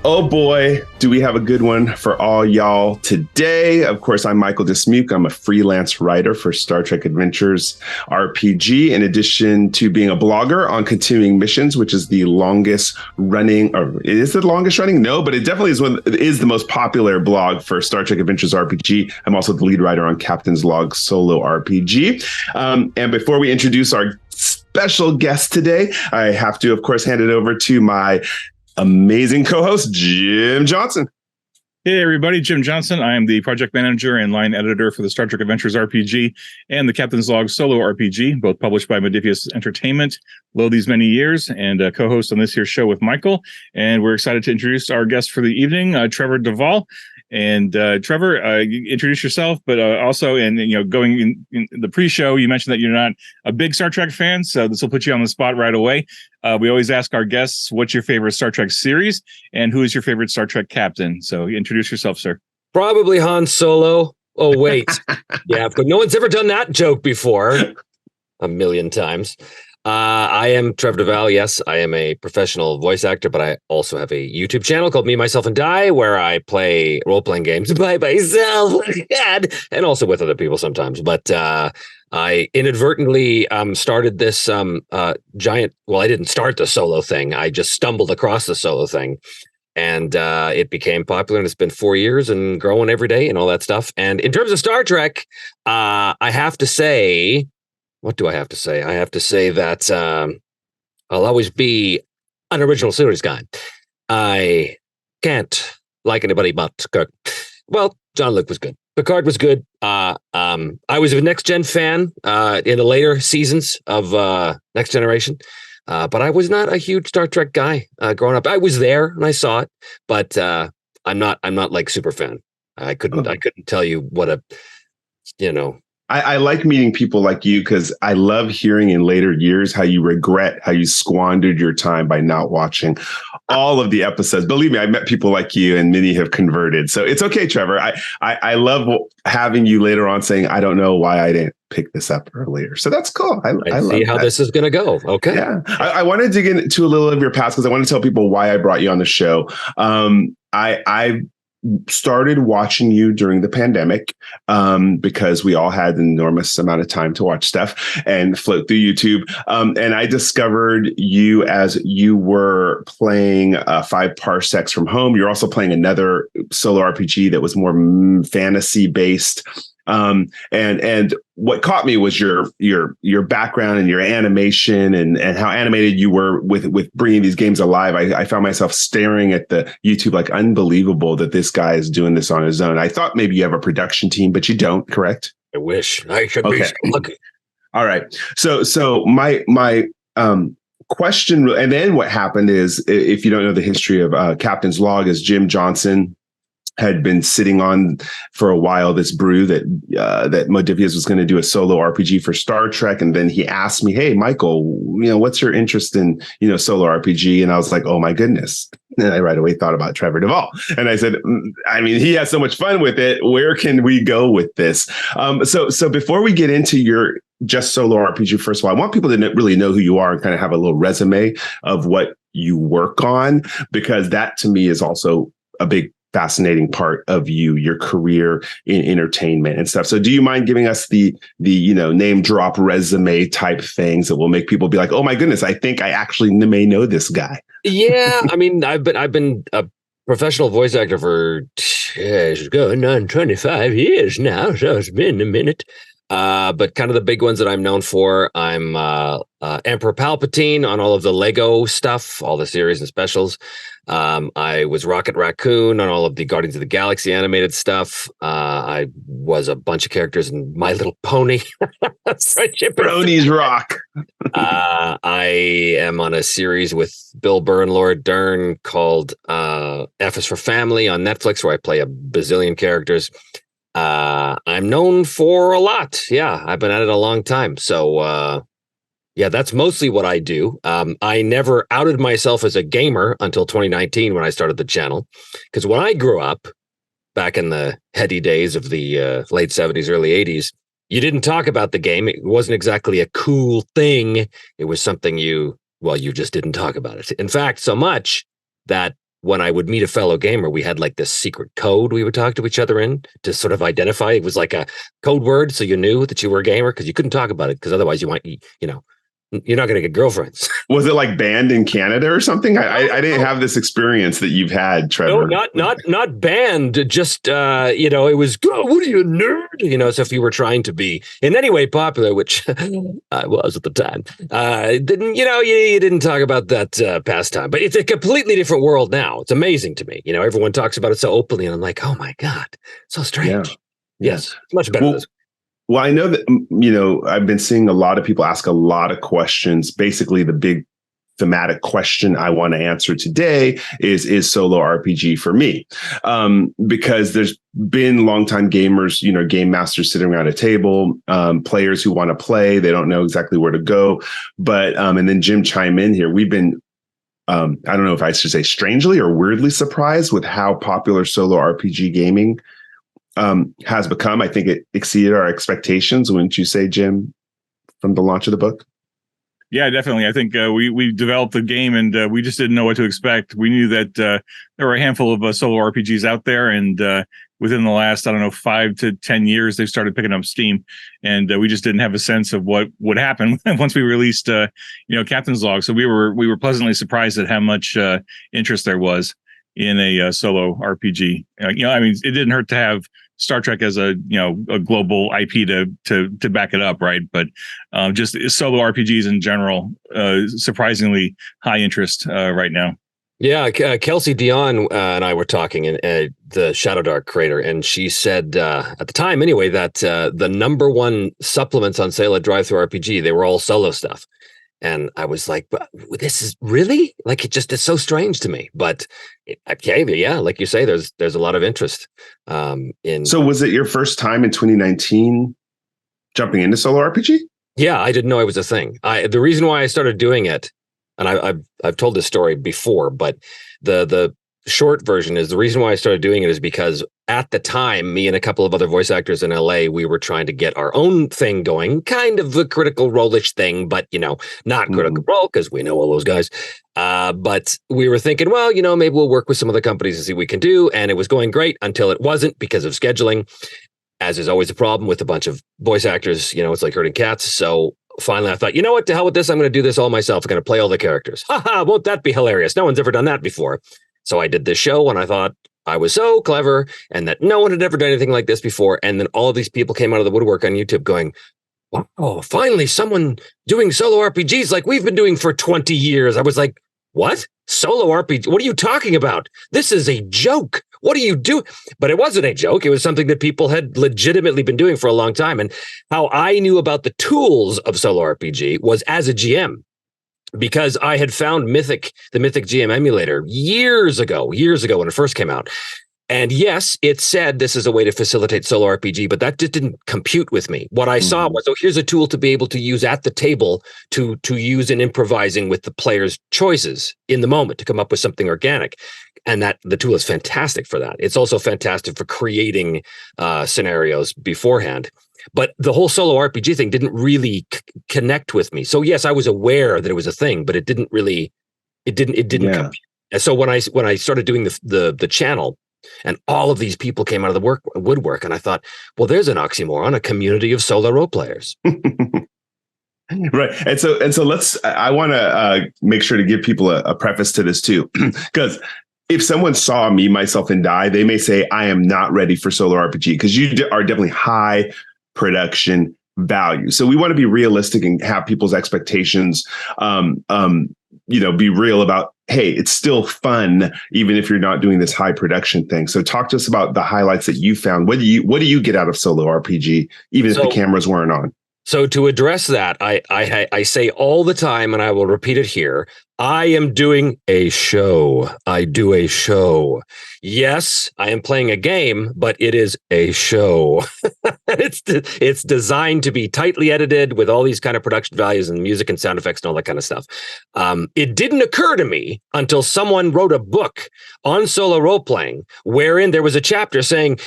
Oh boy, do we have a good one for all y'all today. Of course, I'm Michael Dismuke. I'm a freelance writer for Star Trek Adventures RPG, in addition to being a blogger on Continuing Missions, which is the longest running, or is it the longest running? No, but it definitely is the most popular blog for Star Trek Adventures RPG. I'm also the lead writer on Captain's Log Solo RPG. And before we introduce our special guest today, I have to, of course, hand it over to my amazing co-host, Jim Johnson. Hey, everybody. Jim Johnson. I am the project manager and line editor for the Star Trek Adventures RPG and the Captain's Log Solo RPG, both published by Modifius Entertainment, lo these many years, and co-host on this here show with Michael. And we're excited to introduce our guest for the evening, Trevor Deval. And Trevor, introduce yourself, but also, and going in the pre-show, you mentioned that you're not a big Star Trek fan, so this will put you on the spot right away. We always ask our guests, what's your favorite Star Trek series, and who is your favorite Star Trek captain? So introduce yourself, sir. Probably Han Solo. Oh, wait. Yeah, but no one's ever done that joke before. A million times. I am Trevor Deval. Yes, I am a professional voice actor, but I also have a YouTube channel called Me, Myself, and Die, where I play role-playing games by myself, and also with other people sometimes. But I inadvertently started this giant... Well, I didn't start the solo thing. I just stumbled across the solo thing. And it became popular, and it's been 4 years and growing every day and all that stuff. And in terms of Star Trek, I have to say... What do I have to say? I have to say that I'll always be an original series guy. I can't like anybody but Kirk. Well, Jean-Luc was good. Picard was good. I was a Next Gen fan in the later seasons of Next Generation, but I was not a huge Star Trek guy growing up. I was there and I saw it, but I'm not like super fan. I couldn't tell you what a I like meeting people like you because I love hearing in later years how you regret how you squandered your time by not watching all of the episodes. Believe me, I met people like you and many have converted. So it's okay, Trevor. I love having you later on saying, I don't know why I didn't pick this up earlier. So that's cool. I see how this is going to go. Okay. Yeah. I wanted to get into a little of your past because I want to tell people why I brought you on the show. I started watching you during the pandemic because we all had an enormous amount of time to watch stuff and float through YouTube. And I discovered you as you were playing 5 Parsecs from Home. You're also playing another solo RPG that was more fantasy based. And what caught me was your background and your animation and how animated you were with bringing these games alive. I found myself staring at the YouTube like, unbelievable that this guy is doing this on his own. I thought maybe you have a production team, but you don't, correct? I wish I should be so lucky. All right. So my question, and then what happened is, if you don't know the history of Captain's Log, is Jim Johnson had been sitting on for a while this brew that Modifius was going to do a solo RPG for Star Trek, and then he asked me, "Hey, Michael, what's your interest in solo RPG?" And I was like, "Oh my goodness!" And I right away thought about Trevor Deval, and I said, "I mean, he has so much fun with it. Where can we go with this?" So before we get into your just solo RPG, first of all, I want people to really know who you are and kind of have a little resume of what you work on, because that to me is also a big fascinating part of your career in entertainment and stuff. So do you mind giving us the name drop resume type things that will make people be like, oh my goodness, I think I actually may know this guy? Yeah. I mean, I've been a professional voice actor for going on 25 years now. So it's been a minute. But kind of the big ones that I'm known for, I'm Emperor Palpatine on all of the Lego stuff, all the series and specials. I was Rocket Raccoon on all of the Guardians of the Galaxy animated stuff. I was a bunch of characters in My Little Pony. Bronies rock. I am on a series with Bill Burr and Laura Dern called F is for Family on Netflix, where I play a bazillion characters. I'm known for a lot. Yeah, I've been at it a long time. So Yeah, that's mostly what I do. I never outed myself as a gamer until 2019 when I started the channel. Because when I grew up, back in the heady days of the late 70s, early 80s, you didn't talk about the game. It wasn't exactly a cool thing. It was something you just didn't talk about it. In fact, so much that when I would meet a fellow gamer, we had like this secret code we would talk to each other in to sort of identify. It was like a code word, so you knew that you were a gamer, because you couldn't talk about it, because otherwise you're not going to get girlfriends. Was it like banned in Canada or something? I didn't have this experience that you've had, Trevor. No, not banned. Just it was, oh, what are you, a nerd? So if you were trying to be in any way popular, which I was at the time, didn't you didn't talk about that pastime. But it's a completely different world now. It's amazing to me. Everyone talks about it so openly, and I'm like, oh my god, so strange. Yeah. Yes, it's much better. Well, I know that, I've been seeing a lot of people ask a lot of questions. Basically, the big thematic question I want to answer today is solo RPG for me? Because there's been longtime gamers, game masters sitting around a table, players who want to play, they don't know exactly where to go. But, and then Jim chime in here. We've been, I don't know if I should say strangely or weirdly surprised with how popular solo RPG gaming has become. I think it exceeded our expectations, wouldn't you say, Jim, from the launch of the book? Yeah, definitely. I think we developed the game, and we just didn't know what to expect. We knew that there were a handful of solo RPGs out there, and within the last, 5 to 10 years, they've started picking up steam, and we just didn't have a sense of what would happen once we released, Captain's Log. So we were pleasantly surprised at how much interest there was in a solo RPG. It didn't hurt to have Star Trek as a global IP to back it up, right? But just solo RPGs in general, surprisingly high interest right now. Yeah, Kelsey Dion and I were talking, and the Shadow Dark creator, and she said at the time anyway that the number one supplements on sale at Drive-Thru RPG, they were all solo stuff. And I was like, but this is really like, it just is so strange to me. But okay, yeah, like you say, there's a lot of interest in. So was it your first time in 2019 jumping into solo RPG? Yeah, I didn't know it was a thing. The reason why I started doing it, and I've told this story before, but the short version is the reason why I started doing it is because at the time, me and a couple of other voice actors in LA, we were trying to get our own thing going, kind of a Critical Role-ish thing, but not Critical Role, because we know all those guys. But we were thinking, well, maybe we'll work with some other companies and see what we can do. And it was going great until it wasn't, because of scheduling, as is always a problem with a bunch of voice actors. It's like herding cats. So finally I thought, what, to hell with this. I'm going to do this all myself. I'm going to play all the characters. Haha, won't that be hilarious? No one's ever done that before. So I did this show, and I thought I was so clever and that no one had ever done anything like this before. And then all of these people came out of the woodwork on YouTube going, wow, finally someone doing solo RPGs like we've been doing for 20 years. I was like, what? Solo RPG? What are you talking about? This is a joke. What do you do? But it wasn't a joke. It was something that people had legitimately been doing for a long time. And how I knew about the tools of solo RPG was as a GM. Because I had found the Mythic GM emulator years ago when it first came out. And yes, it said this is a way to facilitate solo RPG, but that just didn't compute with me. What I saw was, here's a tool to be able to use at the table to use in improvising with the player's choices in the moment to come up with something organic. And that the tool is fantastic for that. It's also fantastic for creating scenarios beforehand. But the whole solo RPG thing didn't really connect with me. So yes, I was aware that it was a thing, but it didn't compute. And so when I started doing the channel, and all of these people came out of the woodwork, and I thought, well, there's an oxymoron, a community of solo role players. Right. And so I want to make sure to give people a preface to this too, because if someone saw me, myself, and die, they may say, I am not ready for solo RPG, because you are definitely high production value. So we want to be realistic and have people's expectations, be real about, hey, it's still fun, even if you're not doing this high production thing. So talk to us about the highlights that you found. What do you get out of solo RPG, even if the cameras weren't on? So to address that, I say all the time, and I will repeat it here. I am doing a show. I do a show. Yes, I am playing a game, but it is a show. It's designed to be tightly edited with all these kind of production values and music and sound effects and all that kind of stuff. It didn't occur to me until someone wrote a book on solo role playing, wherein there was a chapter saying,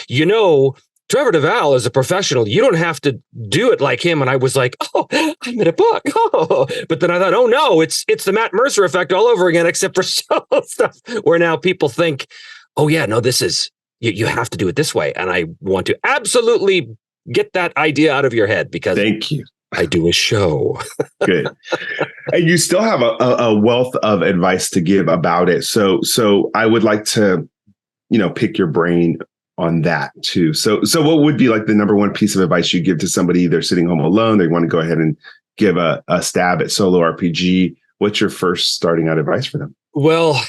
Trevor Deval is a professional. You don't have to do it like him. And I was like, oh, I'm in a book. Oh, but then I thought, oh no, it's the Matt Mercer effect all over again, except for solo stuff, where now people think, oh yeah, no, this is, you have to do it this way. And I want to absolutely get that idea out of your head, because thank you. I do a show. Good. And you still have a wealth of advice to give about it. So I would like to, pick your brain on that too. So what would be like the number one piece of advice you give to somebody either sitting home alone, they want to go ahead and give a stab at solo RPG? What's your first starting out advice for them? Well,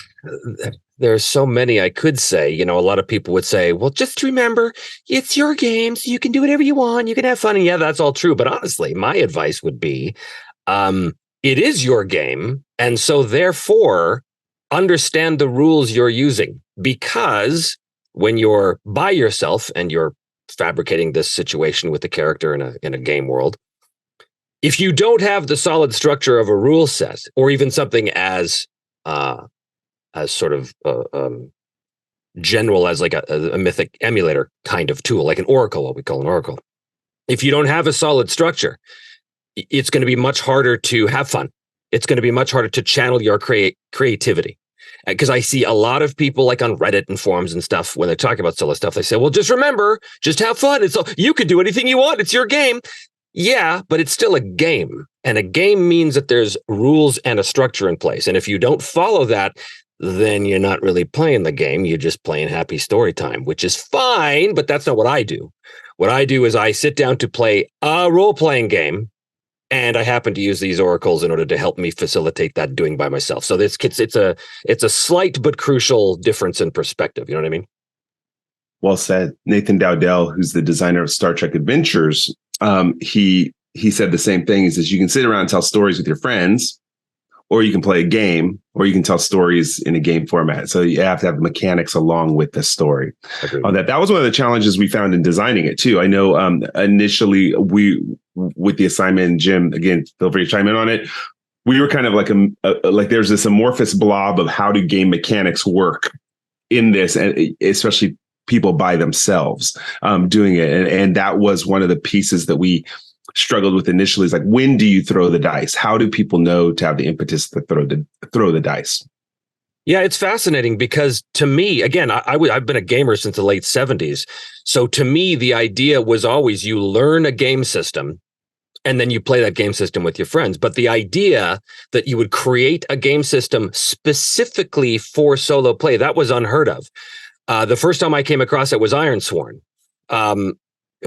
there's so many I could say. A lot of people would say, well, just remember, it's your game, so you can do whatever you want. You can have fun. And yeah, that's all true. But honestly, my advice would be, it is your game. And so therefore, understand the rules you're using, because when you're by yourself and you're fabricating this situation with the character in a game world, if you don't have the solid structure of a rule set, or even something as sort of general as like a mythic emulator kind of tool, like an oracle, what we call an oracle, if you don't have a solid structure, it's going to be much harder to have fun. It's going to be much harder to channel your creativity. Because I see a lot of people like on Reddit and forums and stuff, when they talk about solo stuff, they say, well, just remember, just have fun. You can do anything you want. It's your game. Yeah, but it's still a game. And a game means that there's rules and a structure in place. And if you don't follow that, then you're not really playing the game. You're just playing happy story time, which is fine, but that's not what I do. What I do is I sit down to play a role-playing game, and I happen to use these oracles in order to help me facilitate that doing by myself. So it's a slight but crucial difference in perspective. You know what I mean? Well said. Nathan Dowdell, who's the designer of Star Trek Adventures, he said the same thing. He says you can sit around and tell stories with your friends, or you can play a game, or you can tell stories in a game format. So you have to have mechanics along with the story. That was one of the challenges we found in designing it too. I know initially with the assignment, Jim, again, feel free to chime in on it. We were kind of like like there's this amorphous blob of how do game mechanics work in this, and especially people by themselves doing it. And that was one of the pieces that we struggled with initially, is like, when do you throw the dice? How do people know to have the impetus to throw the dice? Yeah, it's fascinating because to me, again, I've been a gamer since the late 70s. So to me, the idea was always you learn a game system and then you play that game system with your friends. But the idea that you would create a game system specifically for solo play, that was unheard of. The first time I came across it was Ironsworn.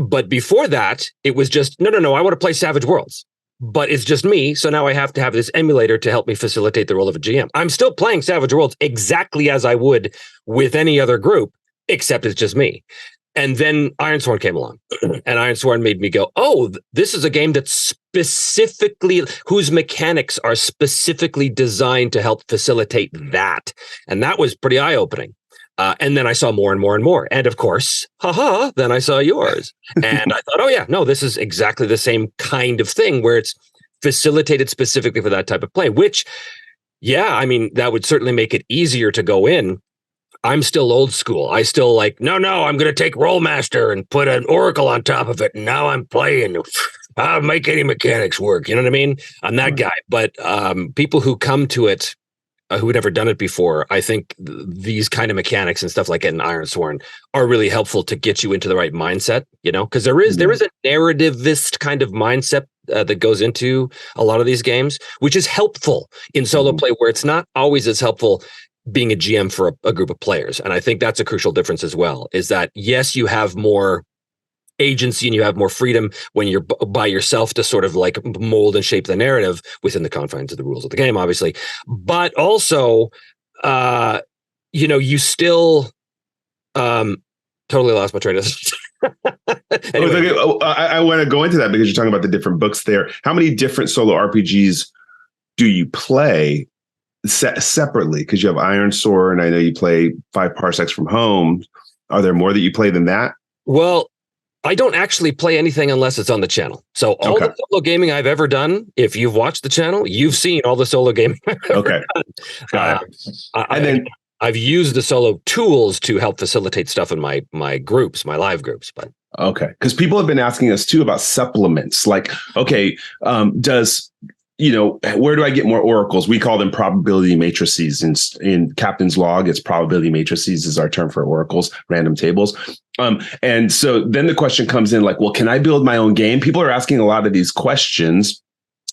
But before that, it was just, no, I want to play Savage Worlds. But it's just me, so now I have to have this emulator to help me facilitate the role of a GM. I'm still playing Savage Worlds exactly as I would with any other group, except it's just me. And then Ironsworn came along, and Ironsworn made me go, oh, this is a game that's specifically, whose mechanics are specifically designed to help facilitate that. And that was pretty eye-opening. And then I saw more and more and more. And of course, then I saw yours. And I thought, oh yeah, no, this is exactly the same kind of thing where it's facilitated specifically for that type of play, which, yeah, I mean, that would certainly make it easier to go in. I'm still old school. I still like, no, I'm going to take Rollmaster and put an Oracle on top of it. And now I'm playing. I'll make any mechanics work. You know what I mean? I'm that guy. But people who come to it, who had never done it before, I think these kind of mechanics and stuff like it in Ironsworn are really helpful to get you into the right mindset, you know, because there is a narrativist kind of mindset that goes into a lot of these games, which is helpful in solo play, where it's not always as helpful being a GM for a group of players. And I think that's a crucial difference as well, is that, yes, you have more agency and you have more freedom when you're by yourself to sort of like mold and shape the narrative within the confines of the rules of the game, obviously. But also, you still totally lost my train of thought. that. Anyway. I want to go into that because you're talking about the different books there. How many different solo RPGs do you play separately? Because you have Iron Sword, and I know you play 5 Parsecs from Home. Are there more that you play than that? Well, I don't actually play anything unless it's on the channel. So all the solo gaming I've ever done, if you've watched the channel, you've seen all the solo gaming. Okay. Got it. I've used the solo tools to help facilitate stuff in my groups, my live groups. But okay, because people have been asking us too about supplements. Like, okay, where do I get more oracles? We call them probability matrices. In Captain's Log, it's probability matrices is our term for oracles, random tables. And so then the question comes in like, well, can I build my own game? People are asking a lot of these questions.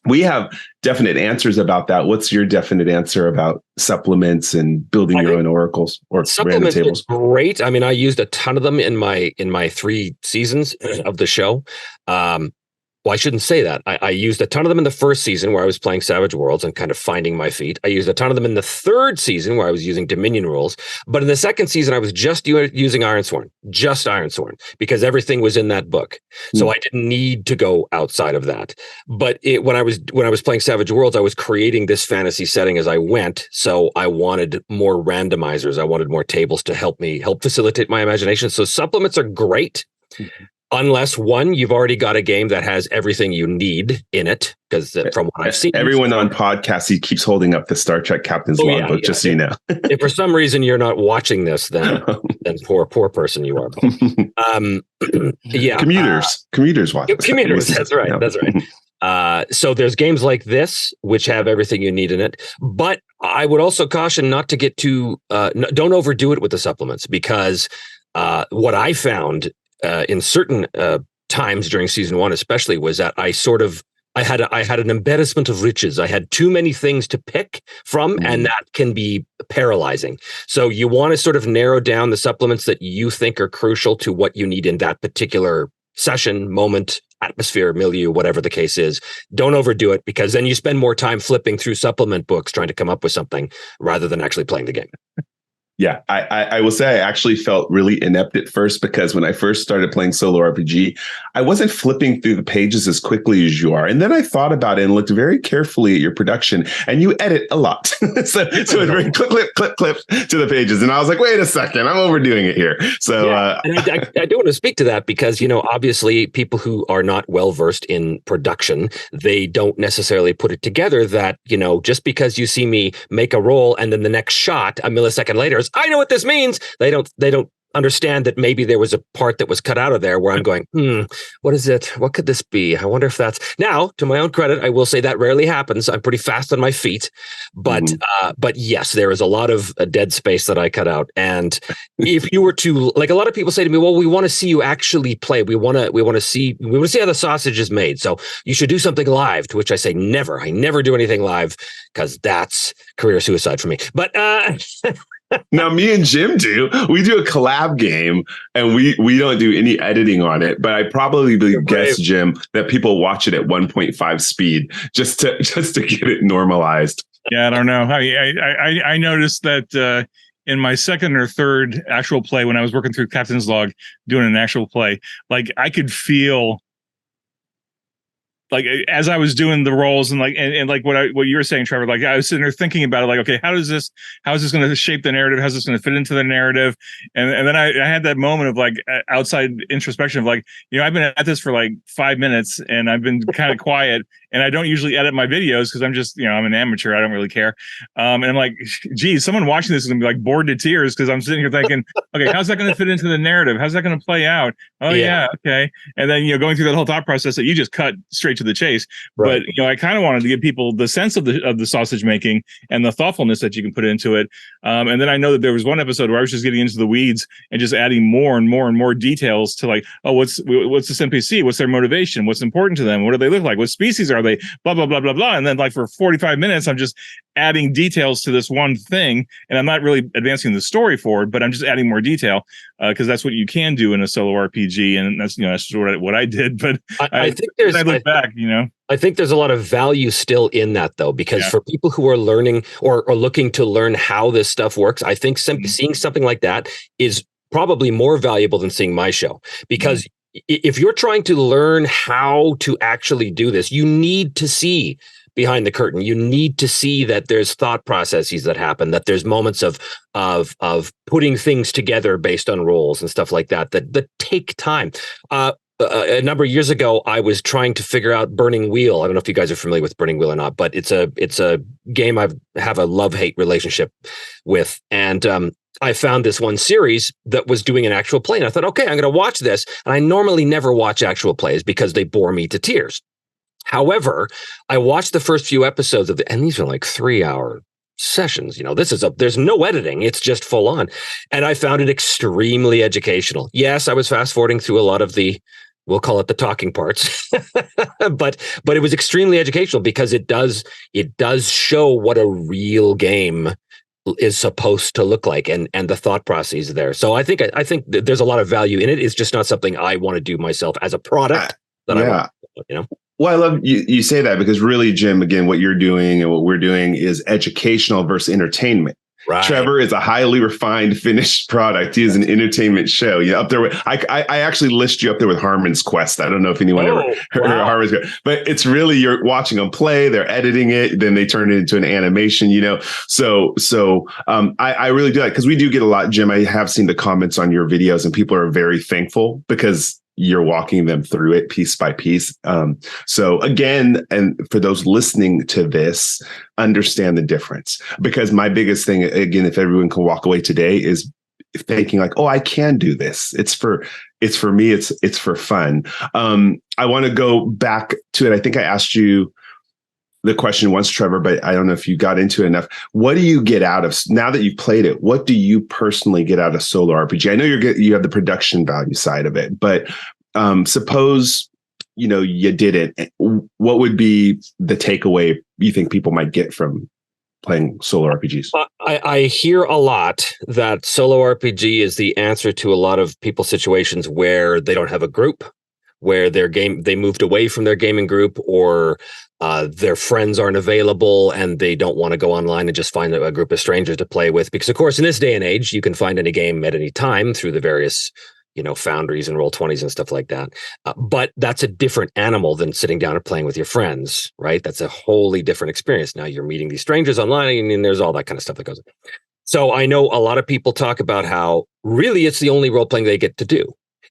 We have definite answers about that. What's your definite answer about supplements and building your own oracles or random tables? Great. I mean, I used a ton of them in my 3 seasons of the show. Well, I shouldn't say that. I used a ton of them in the first season where I was playing Savage Worlds and kind of finding my feet. I used a ton of them in the 3rd season where I was using Dominion rules. But in the 2nd season, I was just using Ironsworn, because everything was in that book. So I didn't need to go outside of that. But when I was playing Savage Worlds, I was creating this fantasy setting as I went. So I wanted more randomizers. I wanted more tables to help facilitate my imagination. So supplements are great. Unless one, you've already got a game that has everything you need in it, because from what I've seen, everyone on podcasts, he keeps holding up the Star Trek Captain's Logbook, just so you know. If for some reason you're not watching this, then poor person you are. Commuters watch. Commuters, that's right. Yeah. That's right. So there's games like this which have everything you need in it, but I would also caution not to get too don't overdo it with the supplements, because what I found in certain times during season 1, especially, was that I had an embarrassment of riches. I had too many things to pick from, and that can be paralyzing. So you want to sort of narrow down the supplements that you think are crucial to what you need in that particular session, moment, atmosphere, milieu, whatever the case is. Don't overdo it, because then you spend more time flipping through supplement books trying to come up with something rather than actually playing the game. Yeah, I will say I actually felt really inept at first, because when I first started playing solo RPG, I wasn't flipping through the pages as quickly as you are. And then I thought about it and looked very carefully at your production, and you edit a lot. so it's very clip to the pages. And I was like, wait a second, I'm overdoing it here. So and I do want to speak to that, because, obviously people who are not well versed in production, they don't necessarily put it together that, just because you see me make a roll and then the next shot a millisecond later is, I know what this means. They don't understand that maybe there was a part that was cut out of there where I'm going, what is it? What could this be? I wonder if that's... Now, to my own credit, I will say that rarely happens. I'm pretty fast on my feet, but yes, there is a lot of dead space that I cut out. And if you were to, like, a lot of people say to me, well, we want to see you actually play. We want to see how the sausage is made. So you should do something live, to which I say, never. I never do anything live, because that's career suicide for me. But, now, me and Jim we do a collab game, and we don't do any editing on it, but I probably guess, Jim, that people watch it at 1.5 speed just to get it normalized. Yeah, I don't know. I noticed that in my 2nd or 3rd actual play, when I was working through Captain's Log, doing an actual play, like, I could feel, like, as I was doing the roles and like what you were saying, Trevor, like, I was sitting there thinking about it, like, okay, how is this going to shape the narrative? How's this going to fit into the narrative? And then I had that moment of, like, outside introspection of, like, I've been at this for like 5 minutes, and I've been kind of quiet, and I don't usually edit my videos because I'm just, I'm an amateur. I don't really care. And I'm like, geez, someone watching this is gonna be like bored to tears, because I'm sitting here thinking, okay, how's that going to fit into the narrative? How's that going to play out? Oh yeah, okay. And then going through that whole thought process that you just cut straight to the chase. Right. But I kind of wanted to give people the sense of the sausage making and the thoughtfulness that you can put into it. And then I know that there was one episode where I was just getting into the weeds and just adding more and more and more details to, like, oh, what's this NPC? What's their motivation? What's important to them? What do they look like? What species are they? Blah blah blah blah blah. And then, like, for 45 minutes, I'm just adding details to this one thing, and I'm not really advancing the story forward, but I'm just adding more detail, because that's what you can do in a solo RPG, and that's that's what I did. But I think I look back, I think there's a lot of value still in that, though, because for people who are learning or looking to learn how this stuff works, I think seeing something like that is probably more valuable than seeing my show, because if you're trying to learn how to actually do this, you need to see behind the curtain. You need to see that there's thought processes that happen, that there's moments of putting things together based on roles and stuff like that that take time. A number of years ago, I was trying to figure out Burning Wheel. I don't know if you guys are familiar with Burning Wheel or not, but it's a game I have a love-hate relationship with. And I found this one series that was doing an actual play. And I thought, okay, I'm going to watch this. And I normally never watch actual plays because they bore me to tears. However, I watched the first few episodes of and these are like 3-hour sessions. There's no editing. It's just full on. And I found it extremely educational. Yes, I was fast forwarding through a lot of we'll call it the talking parts, but it was extremely educational because it does show what a real game is supposed to look like and the thought process there. So I think that there's a lot of value in it. It's just not something I want to do myself as a product that I want, Well, I love you say that because really, Jim, again, what you're doing and what we're doing is educational versus entertainment. Right. Trevor is a highly refined, finished product. He is an entertainment show. Up there with I actually list you up there with Harmon's Quest. I don't know if anyone ever heard of Harmon's Quest, but it's really you're watching them play. They're editing it, then they turn it into an animation. So I really do that because we do get a lot. Jim, I have seen the comments on your videos, and people are very thankful because you're walking them through it piece by piece. So again, and for those listening to this, understand the difference. Because my biggest thing, again, if everyone can walk away today, is thinking like, oh, I can do this. It's for me. It's for fun. I want to go back to it. I think I asked you the question once, Trevor, but I don't know if you got into it enough. What do you get out of, now that you've played it, what do you personally get out of solo RPG? I know you have the production value side of it, but suppose, you did it. What would be the takeaway you think people might get from playing solo RPGs? I hear a lot that solo RPG is the answer to a lot of people's situations where they don't have a group, where they moved away from their gaming group, or their friends aren't available and they don't want to go online and just find a group of strangers to play with. Because, of course, in this day and age, you can find any game at any time through the various, Foundries and Roll20s and stuff like that. But that's a different animal than sitting down and playing with your friends, right? That's a wholly different experience. Now you're meeting these strangers online and there's all that kind of stuff that goes on. So I know a lot of people talk about how really it's the only role-playing they get to do.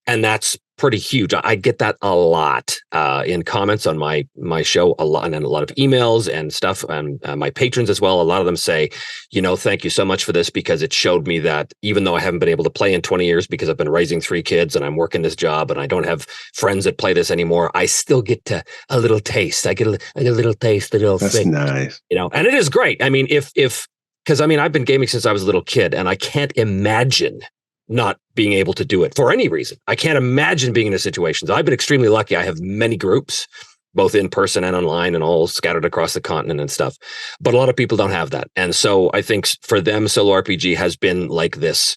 And that's pretty huge. I get that a lot in comments on my show, a lot, and a lot of emails and stuff, and my patrons as well. A lot of them say, thank you so much for this, because it showed me that even though I haven't been able to play in 20 years because I've been raising 3 kids and I'm working this job and I don't have friends that play this anymore, I still get a little taste. I get a little taste, a little That's thing. Nice. And it is great. I mean, because I've been gaming since I was a little kid, and I can't imagine not being able to do it for any reason. I can't imagine being in a situation. I've been extremely lucky. I have many groups, both in person and online, and all scattered across the continent and stuff. But a lot of people don't have that. And so I think for them, solo RPG has been like this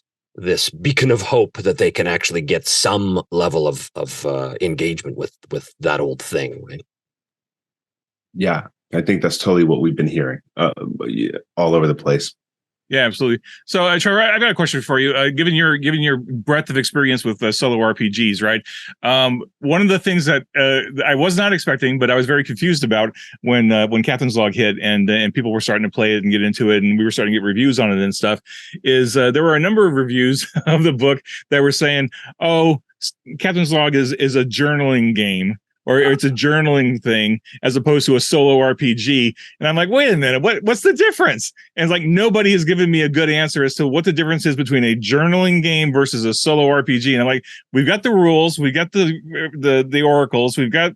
beacon of hope that they can actually get some level of engagement with that old thing, right? Yeah, I think that's totally what we've been hearing all over the place. Yeah, absolutely. So, Trevor, I've got a question for you. Given your breadth of experience with solo RPGs, right? One of the things that I was not expecting, but I was very confused about when Captain's Log hit and people were starting to play it and get into it, and we were starting to get reviews on it and stuff, is there were a number of reviews of the book that were saying, "Oh, Captain's Log is a journaling game." Or it's a journaling thing as opposed to a solo RPG. And I'm like, wait a minute, what's the difference? And it's like, nobody has given me a good answer as to what the difference is between a journaling game versus a solo RPG. And I'm like, we've got the rules, we got the oracles, we got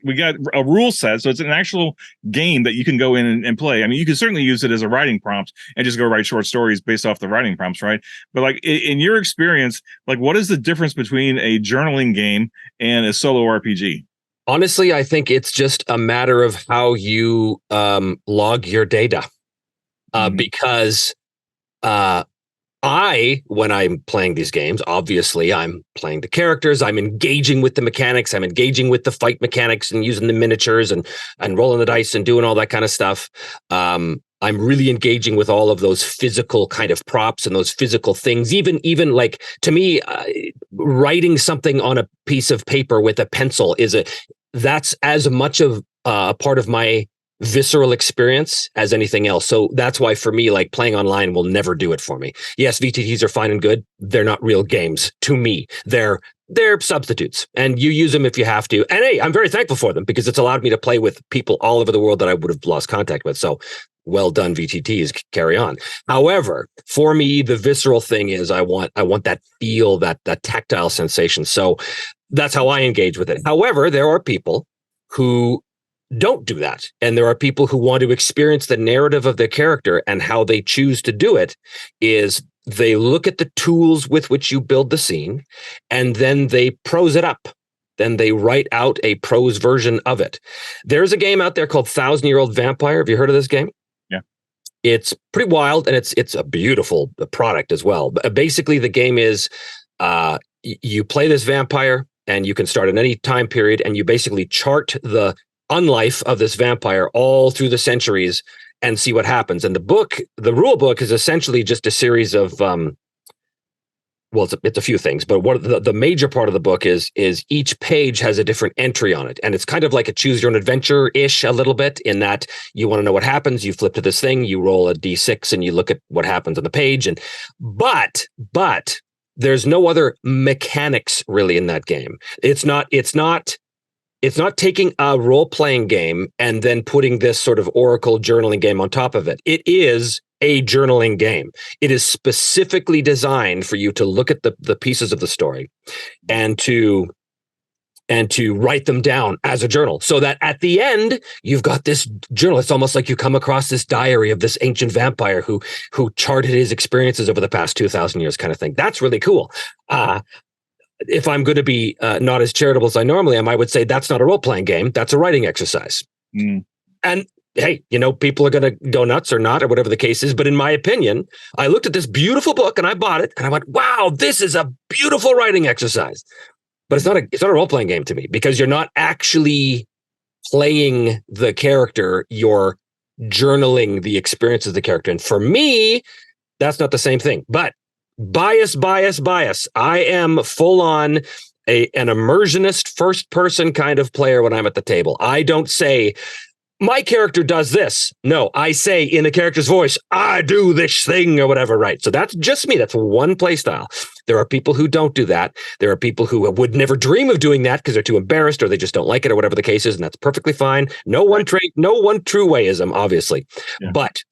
a rule set. So it's an actual game that you can go in and play. I mean, you can certainly use it as a writing prompt and just go write short stories based off the writing prompts, right? But like in your experience, like what is the difference between a journaling game and a solo RPG? Honestly, I think it's just a matter of how you log your data. Because when I'm playing these games, obviously I'm playing the characters, I'm engaging with the mechanics, I'm engaging with the fight mechanics and using the miniatures and rolling the dice and doing all that kind of stuff. I'm really engaging with all of those physical kind of props and those physical things. Even like, to me, writing something on a piece of paper with a pencil that's as much of a part of my visceral experience as anything else. So that's why for me, like, playing online will never do it for me. Yes, VTTs are fine and good. They're not real games to me. They're substitutes, and you use them if you have to. And hey, I'm very thankful for them because it's allowed me to play with people all over the world that I would have lost contact with. So well done, VTTs, carry on. However, for me, the visceral thing is I want that feel, that tactile sensation. So that's how I engage with it. However, there are people who don't do that. And there are people who want to experience the narrative of their character, and how they choose to do it is they look at the tools with which you build the scene, and then they prose it up. Then they write out a prose version of it. There's a game out there called 1,000-Year-Old Vampire. Have you heard of this game? Yeah. It's pretty wild, and it's a beautiful product as well. But basically, the game is you play this vampire, and you can start at any time period, and you basically chart the unlife of this vampire all through the centuries and see what happens. And the rule book is essentially just a series of it's a few things, but what the major part of the book is each page has a different entry on it. And it's kind of like a choose your own adventure-ish a little bit, in that you want to know what happens, you flip to this thing, you roll a D6 and you look at what happens on the page. And but there's no other mechanics really in that game. It's not taking a role-playing game and then putting this sort of Oracle journaling game on top of it. It is a journaling game. It is specifically designed for you to look at the pieces of the story and to write them down as a journal, so that at the end, you've got this journal. It's almost like you come across this diary of this ancient vampire who charted his experiences over the past 2,000 years, kind of thing. That's really cool. If I'm going to be not as charitable as I normally am, I would say that's not a role-playing game. That's a writing exercise. Mm. And hey, people are going to go nuts or not, or whatever the case is. But in my opinion, I looked at this beautiful book and I bought it and I went, wow, this is a beautiful writing exercise. But it's not a role-playing game to me, because you're not actually playing the character. You're journaling the experiences of the character. And for me, that's not the same thing. But bias. I am full on an immersionist, first person kind of player when I'm at the table. I don't say my character does this. No, I say in the character's voice, I do this thing or whatever. Right. So that's just me. That's one play style. There are people who don't do that. There are people who would never dream of doing that because they're too embarrassed or they just don't like it or whatever the case is. And that's perfectly fine. No one true wayism, obviously. Yeah. But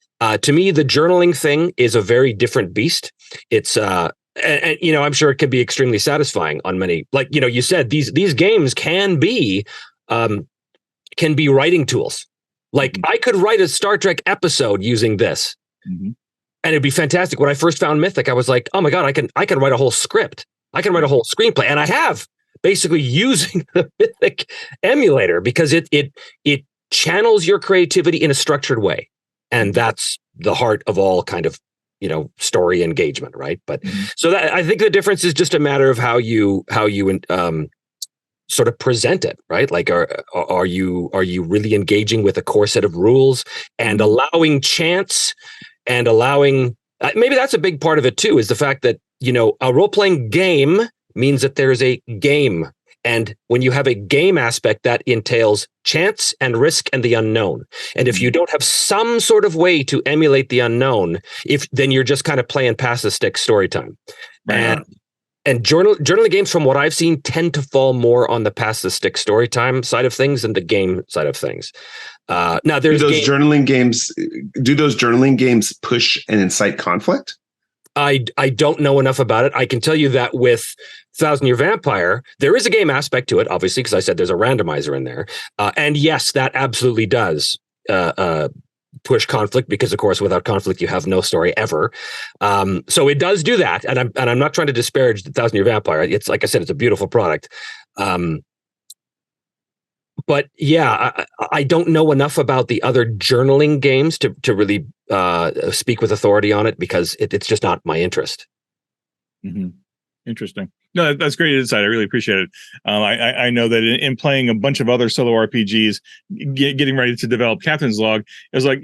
to me, the journaling thing is a very different beast. It's and I'm sure it can be extremely satisfying on many. Like you said, these games can be writing tools. Like I could write a Star Trek episode using this, and it'd be fantastic. When I first found Mythic, I was like, oh my god, I can write a whole script. I can write a whole screenplay, and I have, basically using the Mythic emulator, because it channels your creativity in a structured way. And that's the heart of all kind of, story engagement, right? But so that, I think the difference is just a matter of how you sort of present it, right? Like, are you really engaging with a core set of rules and allowing chance and allowing, maybe that's a big part of it too, is the fact that, a role-playing game means that there's a game. And when you have a game aspect, that entails chance and risk and the unknown. And if you don't have some sort of way to emulate the unknown, then you're just kind of playing pass the stick story time. Right. And journaling games, from what I've seen, tend to fall more on the pass the stick story time side of things than the game side of things. Now, there's do those journaling games push and incite conflict? I don't know enough about it. I can tell you that with 1,000-Year Vampire, there is a game aspect to it, obviously, because I said there's a randomizer in there. And yes, that absolutely does push conflict, because, of course, without conflict, you have no story ever. So it does do that. And I'm not trying to disparage the 1,000-Year Vampire. It's, like I said, it's a beautiful product. But yeah, I don't know enough about the other journaling games to really speak with authority on it, because it's just not my interest. Mm-hmm. Interesting. No, that's great insight. I really appreciate it. I know that in playing a bunch of other solo RPGs, getting ready to develop Captain's Log, it was like,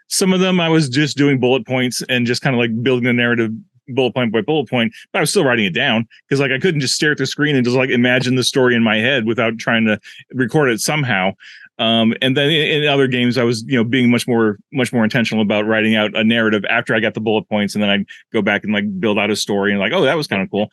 some of them I was just doing bullet points and just kind of like building the narrative bullet point by bullet point, but I was still writing it down because like I couldn't just stare at the screen and just like imagine the story in my head without trying to record it somehow. And then in other games, I was, being much more intentional about writing out a narrative after I got the bullet points, and then I'd go back and like build out a story and like, oh, that was kind of cool.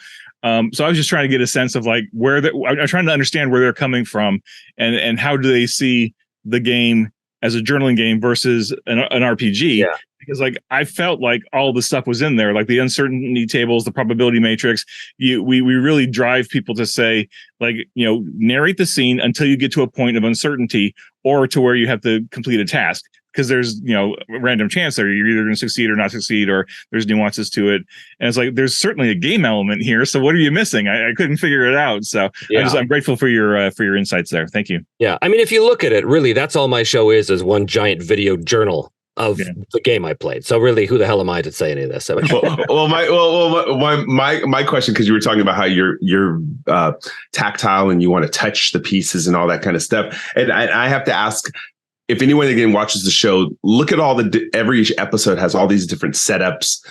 So I was just trying to get a sense of like I'm trying to understand where they're coming from and how do they see the game as a journaling game versus an RPG. Yeah. Because like I felt like all the stuff was in there, like the uncertainty tables, the probability matrix. We really drive people to say, like, narrate the scene until you get to a point of uncertainty or to where you have to complete a task. Because there's a random chance there you're either going to succeed or not succeed, or there's nuances to it. And it's like there's certainly a game element here. So what are you missing? I couldn't figure it out. So yeah. I'm grateful for your insights there. Thank you. Yeah, I mean, if you look at it, really, that's all my show is one giant video journal of the game I played. So really, who the hell am I to say any of this? I mean, my question, because you were talking about how you're tactile and you want to touch the pieces and all that kind of stuff, and I have to ask. If anyone again watches the show, look at every episode has all these different setups.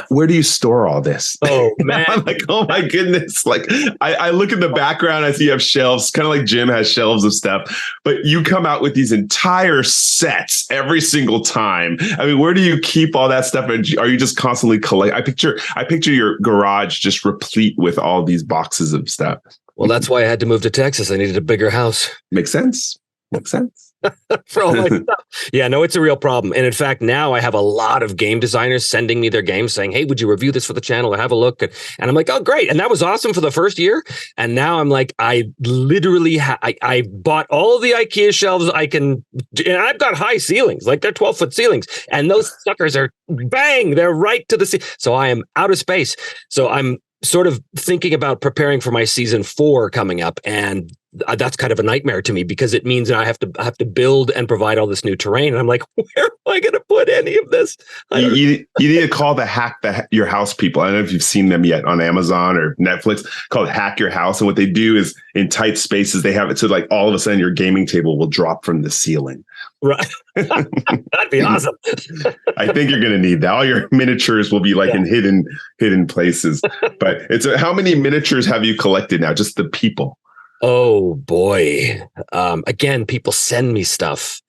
Where do you store all this? Oh man! I'm like, oh my goodness! Like, I look at the background, I see you have shelves, kind of like Jim has shelves of stuff. But you come out with these entire sets every single time. I mean, where do you keep all that stuff? Are you just constantly I picture your garage just replete with all these boxes of stuff. Well, that's why I had to move to Texas. I needed a bigger house. Makes sense. For all my stuff. Yeah, no, it's a real problem. And in fact, now I have a lot of game designers sending me their games saying, hey, would you review this for the channel or have a look? And I'm like, oh, great. And that was awesome for the first year. And now I'm like, I literally I bought all the IKEA shelves I can. And I've got high ceilings, like they're 12-foot ceilings. And those suckers are bang, they're right to the ceiling. So I am out of space. So I'm sort of thinking about preparing for my season 4 coming up. And that's kind of a nightmare to me because it means that I have to build and provide all this new terrain. And I'm like, where am I going to put any of this? You need to call the Hack Your House people. I don't know if you've seen them yet on Amazon or Netflix, called Hack Your House. And what they do is in tight spaces, they have it so like all of a sudden your gaming table will drop from the ceiling. Right. That'd be awesome. I think you're going to need that. All your miniatures will be like in hidden places. But how many miniatures have you collected now? Just the people. Oh boy. Again, people send me stuff.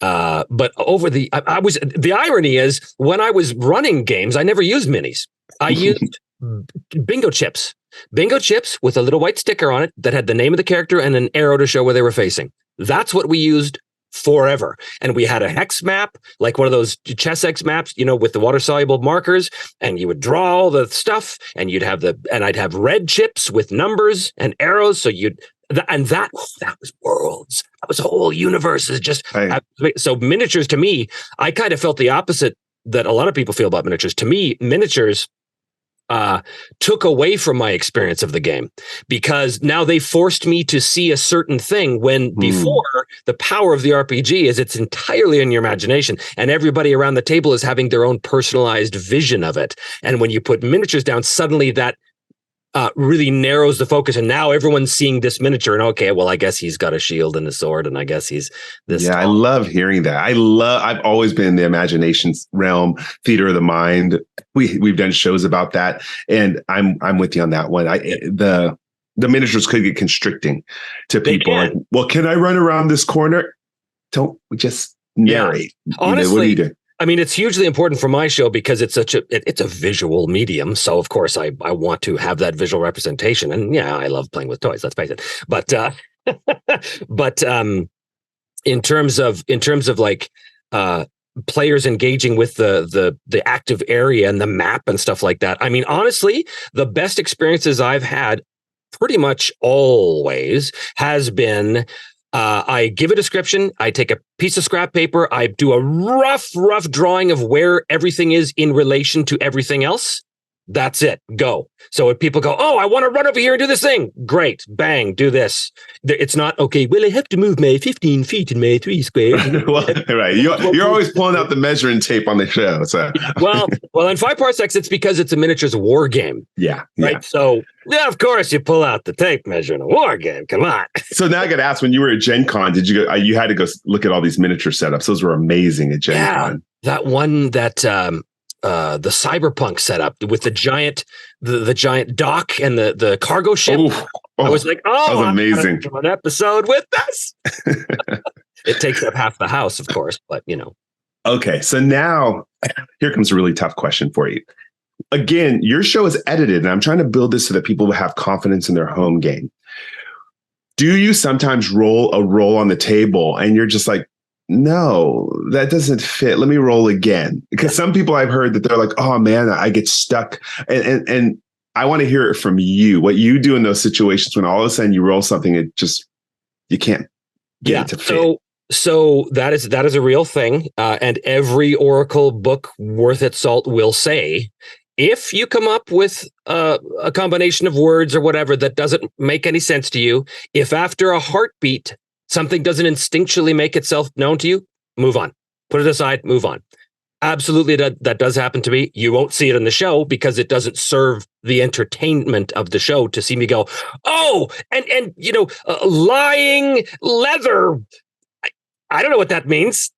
But over the irony is when I was running games, I never used minis. I used bingo chips with a little white sticker on it that had the name of the character and an arrow to show where they were facing. That's what we used forever. And we had a hex map, like one of those chess X maps, with the water soluble markers, and you would draw all the stuff and I'd have red chips with numbers and arrows. So that was worlds. That was whole universes. So miniatures to me, I kind of felt the opposite that a lot of people feel about miniatures. To me, miniatures took away from my experience of the game because now they forced me to see a certain thing when before the power of the RPG is it's entirely in your imagination and everybody around the table is having their own personalized vision of it. And when you put miniatures down, suddenly that really narrows the focus, and now everyone's seeing this miniature. And okay, well, I guess he's got a shield and a sword, and I guess he's this. Yeah, I love hearing that. I've always been in the imagination realm, theater of the mind. We've done shows about that, and I'm with you on that one. The miniatures could get constricting to people. Like, well, can I run around this corner? Don't just narrate. Yeah. Honestly, what do you do? I mean, it's hugely important for my show because it's it's a visual medium. So of course I want to have that visual representation. And yeah, I love playing with toys, let's face it. But in terms of like players engaging with the active area and the map and stuff like that. I mean, honestly, the best experiences I've had pretty much always has been I give a description, I take a piece of scrap paper, I do a rough drawing of where everything is in relation to everything else. That's it. Go. So if people go, oh, I want to run over here and do this thing. Great. Bang. Do this. It's not, okay, well, I have to move my 15 feet in my 3 squares. Well, right. You're always pulling out the measuring tape on the show. So. well, in 5 parsecs, it's because it's a miniatures war game. Yeah. Right. So, yeah, of course, you pull out the tape measure in a war game. Come on. So now I got to ask, when you were at Gen Con, did you go, you had to go look at all these miniature setups. Those were amazing at Gen Con. That one that, the cyberpunk setup with the giant dock and the cargo ship. I was like, oh, that was amazing. An episode with this. It takes up half the house, of course, but Okay, so now here comes a really tough question for you. Again, your show is edited, and I'm trying to build this so that people will have confidence in their home game. Do you sometimes roll a roll on the table and you're just like, no, that doesn't fit. Let me roll again. Because some people I've heard that they're like, oh man, I get stuck. And I want to hear it from you, what you do in those situations when all of a sudden you roll something, you can't get it to fit. So that is a real thing. And every Oracle book worth its salt will say, if you come up with a combination of words or whatever that doesn't make any sense to you, if after a heartbeat, something doesn't instinctually make itself known to you, move on. Put it aside, move on. Absolutely, that does happen to me. You won't see it in the show because it doesn't serve the entertainment of the show to see me go, oh, and lying leather. I don't know what that means.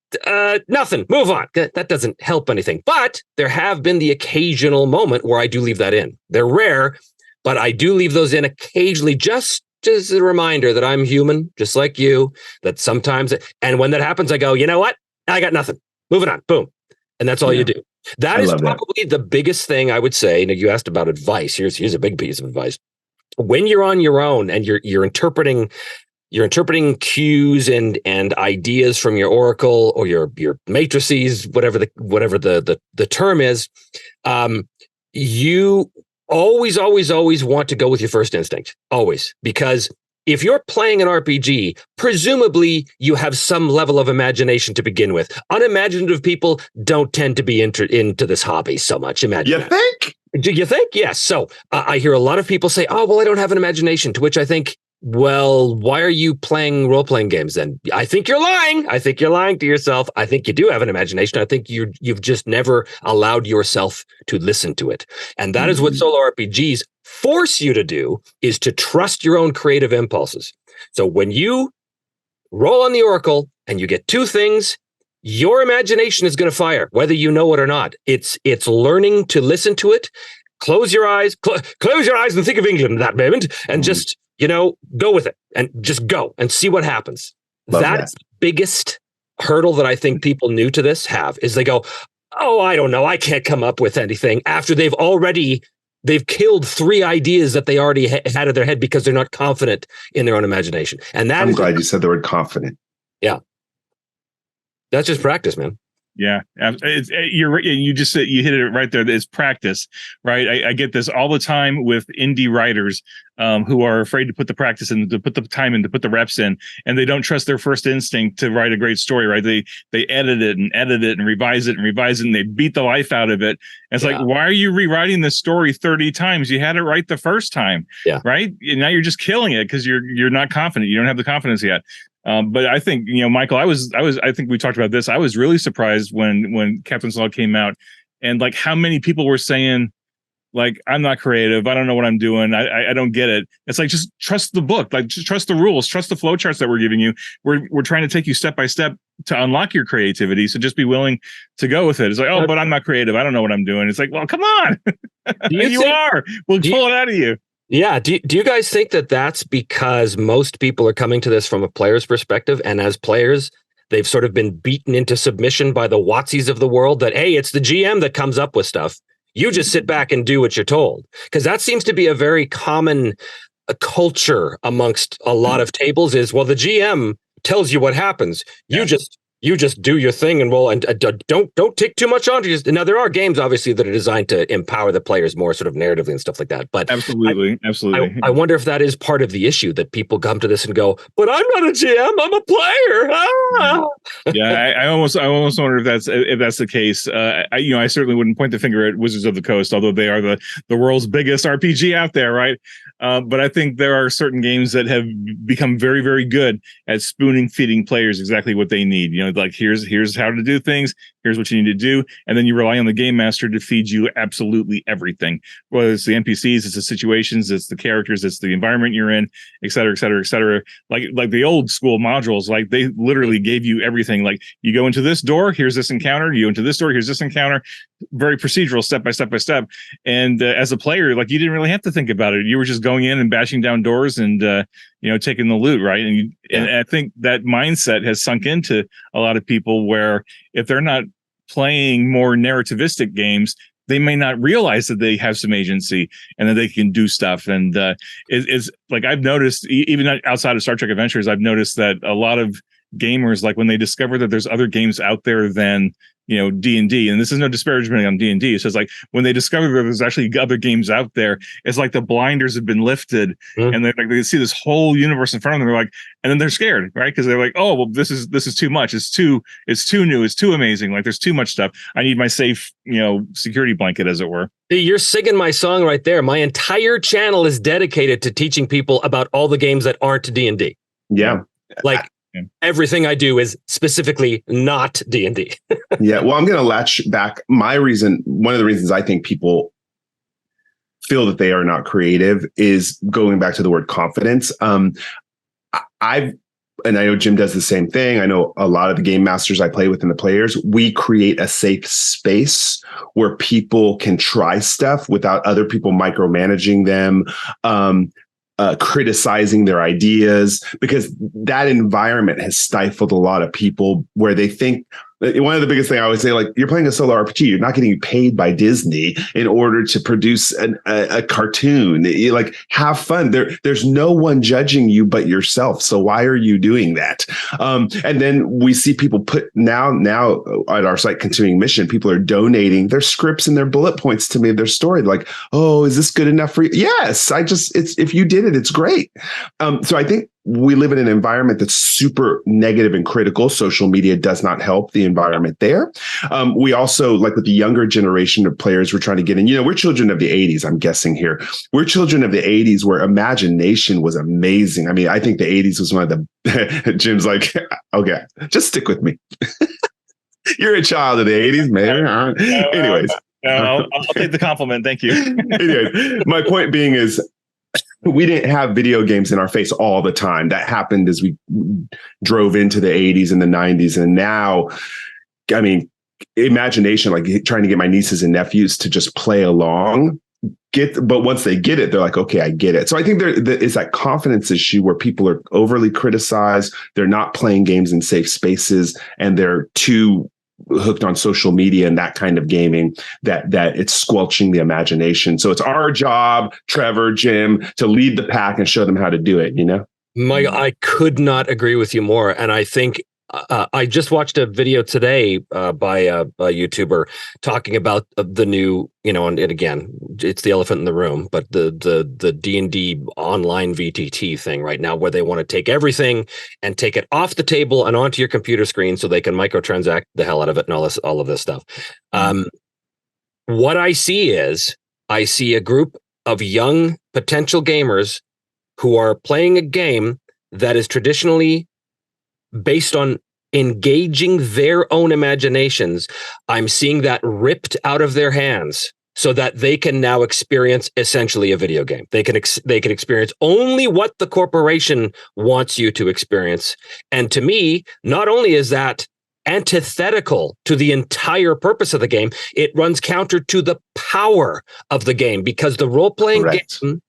Nothing. Move on. That doesn't help anything. But there have been the occasional moment where I do leave that in. They're rare, but I do leave those in occasionally just as a reminder that I'm human, just like you, that sometimes, and when that happens, I go, you know what? I got nothing. Moving on. Boom. And that's all you do. That is probably the biggest thing I would say. You asked about advice. Here's a big piece of advice. When you're on your own and you're interpreting cues and ideas from your oracle or your matrices, whatever the term is, you always want to go with your first instinct. Always. Because if you're playing an RPG, presumably you have some level of imagination to begin with. Unimaginative people don't tend to be into this hobby so much. You think? Do you think? Yes. So I hear a lot of people say, oh, well, I don't have an imagination, to which I think, well, why are you playing role-playing games then? I think you're lying. I think you're lying to yourself. I think you do have an imagination. I think you've just never allowed yourself to listen to it. And that is what solo RPGs force you to do, is to trust your own creative impulses. So when you roll on the Oracle and you get 2 things, your imagination is going to fire, whether you know it or not. It's learning to listen to it. Close your eyes, close your eyes and think of England at that moment, and just go with it and just go and see what happens. That's the biggest hurdle that I think people new to this have, is they go, oh, I don't know, I can't come up with anything, after they've killed 3 ideas that they already had in their head because they're not confident in their own imagination. And I'm glad you said the word confident. Yeah. That's just practice, man. Yeah, you're you just you hit it right there. It's practice, right? I get this all the time with indie writers who are afraid to put the practice in, to put the time in, to put the reps in, and they don't trust their first instinct to write a great story, right? They edit it and revise it and they beat the life out of it. And it's like, why are you rewriting this story 30 times? You had it right the first time, right? And now you're just killing it because you're not confident. You don't have the confidence yet. But I think, Michael, I think we talked about this. I was really surprised when Captain's Log came out, and like how many people were saying, like, I'm not creative. I don't know what I'm doing. I don't get it. It's like, just trust the book, like just trust the rules, trust the flowcharts that we're giving you. We're trying to take you step by step to unlock your creativity. So just be willing to go with it. It's like, oh, but I'm not creative. I don't know what I'm doing. It's like, well, come on. You are. We'll pull it out of you. Yeah. Do you guys think that that's because most people are coming to this from a player's perspective, and as players, they've sort of been beaten into submission by the Watsies of the world that, hey, it's the GM that comes up with stuff. You just sit back and do what you're told? Because that seems to be a very common culture amongst a lot of tables is, well, the GM tells you what happens. You just you just do your thing and roll, and don't take too much on to just. Now there are games obviously that are designed to empower the players more sort of narratively and stuff like that. But absolutely. I wonder if that is part of the issue, that people come to this and go, but I'm not a GM, I'm a player. Ah! Yeah, I almost wonder if that's the case. I certainly wouldn't point the finger at Wizards of the Coast, although they are the world's biggest RPG out there, right? But I think there are certain games that have become very, very good at feeding players exactly what they need. Like here's how to do things, here's what you need to do, and then you rely on the game master to feed you absolutely everything. Whether it's the NPCs, it's the situations, it's the characters, it's the environment you're in, et cetera, et cetera, et cetera. Like the old school modules, like they literally gave you everything. Like you go into this door, here's this encounter. You go into this door, here's this encounter. Very procedural, step by step by step. And as a player, like you didn't really have to think about it. You were just going in and bashing down doors and taking the loot, right? And I think that mindset has sunk into a lot of people, where if they're not playing more narrativistic games, they may not realize that they have some agency and that they can do stuff. And it's like I've noticed, even outside of Star Trek Adventures, I've noticed that a lot of gamers, like when they discover that there's other games out there than D&D, and this is no disparagement on D&D, it's just like when they discover that there's actually other games out there, it's like the blinders have been lifted, and they see this whole universe in front of them. They're like, and then they're scared, right? Because they're like, oh well, this is too much. It's too new. It's too amazing. Like there's too much stuff. I need my safe, security blanket, as it were. You're singing my song right there. My entire channel is dedicated to teaching people about all the games that aren't D&D. Yeah, like. Everything I do is specifically not D&D. Yeah, well, I'm going to latch back. One of the reasons I think people feel that they are not creative is going back to the word confidence. And I know Jim does the same thing. I know a lot of the game masters I play with and the players, we create a safe space where people can try stuff without other people micromanaging them. Criticizing their ideas, because that environment has stifled a lot of people, where they think one of the biggest thing I always say, like, you're playing a solo RPG, you're not getting paid by Disney in order to produce a cartoon. You like have fun. There's no one judging you but yourself. So why are you doing that? And then we see people put now at our site, Continuing Mission, people are donating their scripts and their bullet points to me, their story. Like, oh, is this good enough for you? Yes, if you did it, it's great. So I think we live in an environment that's super negative and critical. Social media does not help the environment there. We also, like with the younger generation of players we're trying to get in, we're children of the 80s, I'm guessing here. We're children of the 80s where imagination was amazing. I mean, I think the 80s was one of the, Jim's like, okay, just stick with me. You're a child of the 80s, man. Anyways. I'll take the compliment. Thank you. Anyways, my point being is, we didn't have video games in our face all the time. That happened as we drove into the 80s and the 90s. And now, I mean, imagination, like trying to get my nieces and nephews to just play along, but once they get it, they're like, okay, I get it. So I think there is that confidence issue where people are overly criticized. They're not playing games in safe spaces, and they're too hooked on social media and that kind of gaming that it's squelching the imagination. So it's our job, Trevor, Jim, to lead the pack and show them how to do it, Mike, I could not agree with you more. And I think I just watched a video today by a YouTuber talking about the new, and again, it's the elephant in the room, but the D&D online VTT thing right now, where they want to take everything and take it off the table and onto your computer screen so they can microtransact the hell out of it and all of this stuff. What I see is a group of young potential gamers who are playing a game that is traditionally based on engaging their own imaginations. I'm seeing that ripped out of their hands so that they can now experience essentially a video game. They can experience only what the corporation wants you to experience. And to me, not only is that antithetical to the entire purpose of the game, it runs counter to the power of the game, because the role-playing game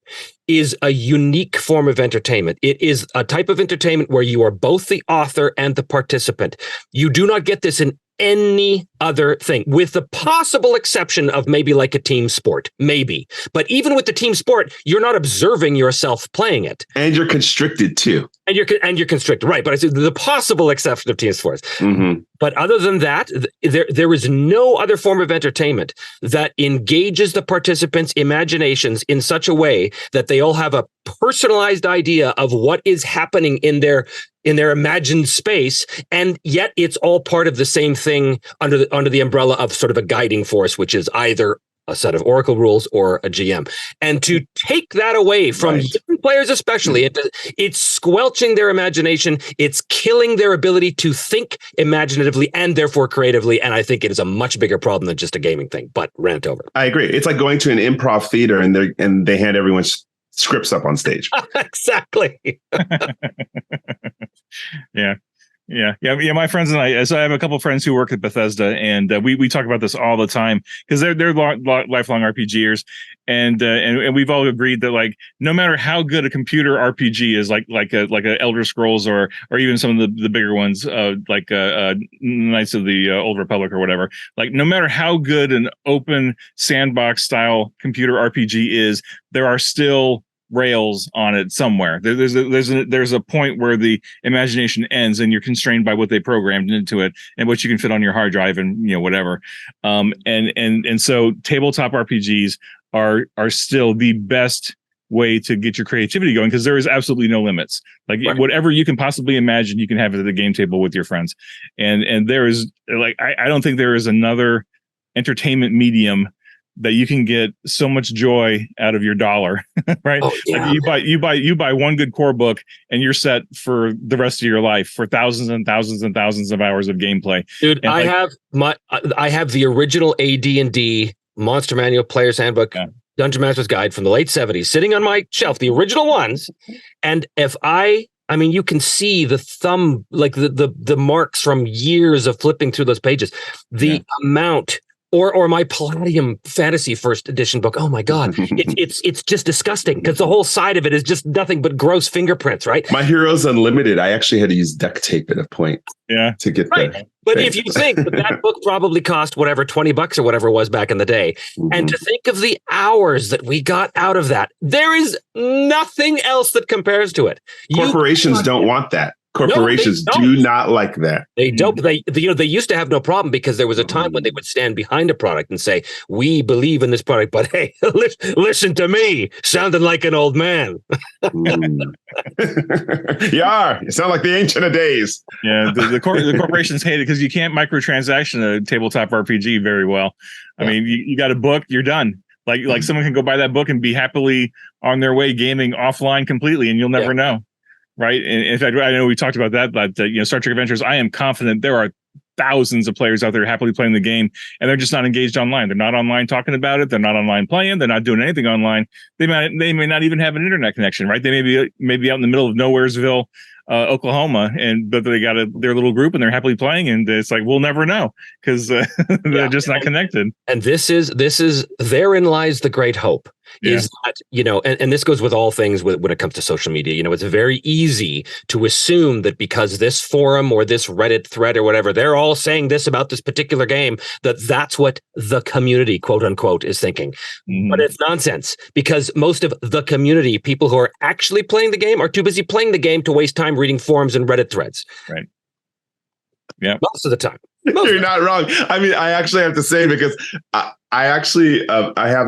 is a unique form of entertainment. It is a type of entertainment where you are both the author and the participant. You do not get this in any other thing, with the possible exception of maybe like a team sport, maybe. But even with the team sport, you're not observing yourself playing it, and you're constricted too. And you're constricted, right? But I said the possible exception of team sports. Mm-hmm. But other than that, there is no other form of entertainment that engages the participants' imaginations in such a way that they all have a personalized idea of what is happening in their imagined space, and yet it's all part of the same thing under the umbrella of sort of a guiding force, which is either a set of Oracle rules or a GM. And to take that away from different players, especially, it's squelching their imagination. It's killing their ability to think imaginatively and therefore creatively. And I think it is a much bigger problem than just a gaming thing. But rant over. I agree. It's like going to an improv theater and they hand everyone's scripts up on stage. Exactly. Yeah. My friends and I. So I have a couple of friends who work at Bethesda, and we talk about this all the time because they're lifelong RPGers, and we've all agreed that like no matter how good a computer RPG is, like a Elder Scrolls or even some of the bigger ones, like Knights of the Old Republic or whatever, like no matter how good an open sandbox style computer RPG is, there are still rails on it somewhere. There's a point where the imagination ends and you're constrained by what they programmed into it and what you can fit on your hard drive and whatever. And so tabletop RPGs are still the best way to get your creativity going because there is absolutely no limits. Like whatever you can possibly imagine, you can have it at the game table with your friends. And there is like I don't think there is another entertainment medium that you can get so much joy out of your dollar, right? Oh, yeah. Like you buy one good core book and you're set for the rest of your life for thousands and thousands and thousands of hours of gameplay. Dude, and I have the original AD&D Monster Manual Player's Handbook, Dungeon Master's Guide from the late 70s sitting on my shelf, the original ones. And if I mean, you can see the thumb, like the marks from years of flipping through those pages, the amount. Or my Palladium Fantasy First Edition book. Oh my God, it's just disgusting because the whole side of it is just nothing but gross fingerprints, right? My Heroes Unlimited. I actually had to use duct tape at a point, to get there. But if you think that book probably cost whatever $20 or whatever it was back in the day, and to think of the hours that we got out of that, there is nothing else that compares to it. Corporations don't want that. Corporations do not like that. They don't. They used to have no problem because there was a time when they would stand behind a product and say, "We believe in this product," but hey, listen to me, sounding like an old man. Yeah, you sound like the ancient of days. Yeah, the corporations hate it because you can't microtransaction a tabletop RPG very well. I mean, you got a book, you're done. Like someone can go buy that book and be happily on their way gaming offline completely, and you'll never know. Right. And in fact, I know we talked about that, but Star Trek Adventures, I am confident there are thousands of players out there happily playing the game and they're just not engaged online. They're not online talking about it. They're not online playing. They're not doing anything online. They may not even have an internet connection, right? They may be out in the middle of Nowheresville, Oklahoma, but they got their little group and they're happily playing. And it's like, we'll never know because they're just not connected. And this is therein lies the great hope. Is that, and this goes with all things when it comes to social media, it's very easy to assume that because this forum or this Reddit thread or whatever, they're all saying this about this particular game, that's what the community, quote unquote, is thinking. But it's nonsense because most of the community, people who are actually playing the game, are too busy playing the game to waste time reading forums and Reddit threads. Right. Yeah. Most of the time. You're not wrong. I mean, I actually have to say, because I actually I have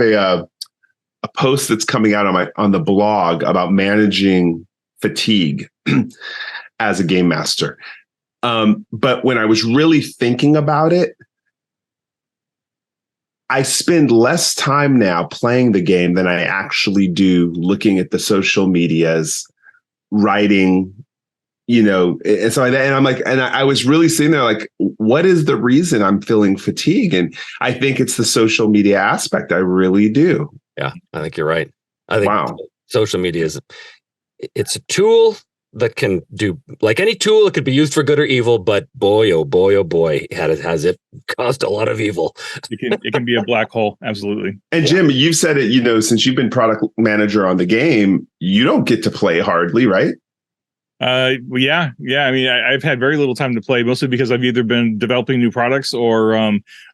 a post that's coming out on the blog about managing fatigue as a game master. But when I was really thinking about it, I spend less time now playing the game than I actually do looking at the social medias, writing, and so I'm like, and I was really sitting there like, what is the reason I'm feeling fatigue? And I think it's the social media aspect. I really do. Yeah, I think you're right. I think social media it's a tool that can do, like any tool, it could be used for good or evil, but boy, oh boy, oh boy, has it caused a lot of evil. It can be a black hole. Absolutely. And Jim, you've said it, since you've been product manager on the game, you don't get to play hardly, right? Well, yeah. I mean, I've had very little time to play, mostly because I've either been developing new products or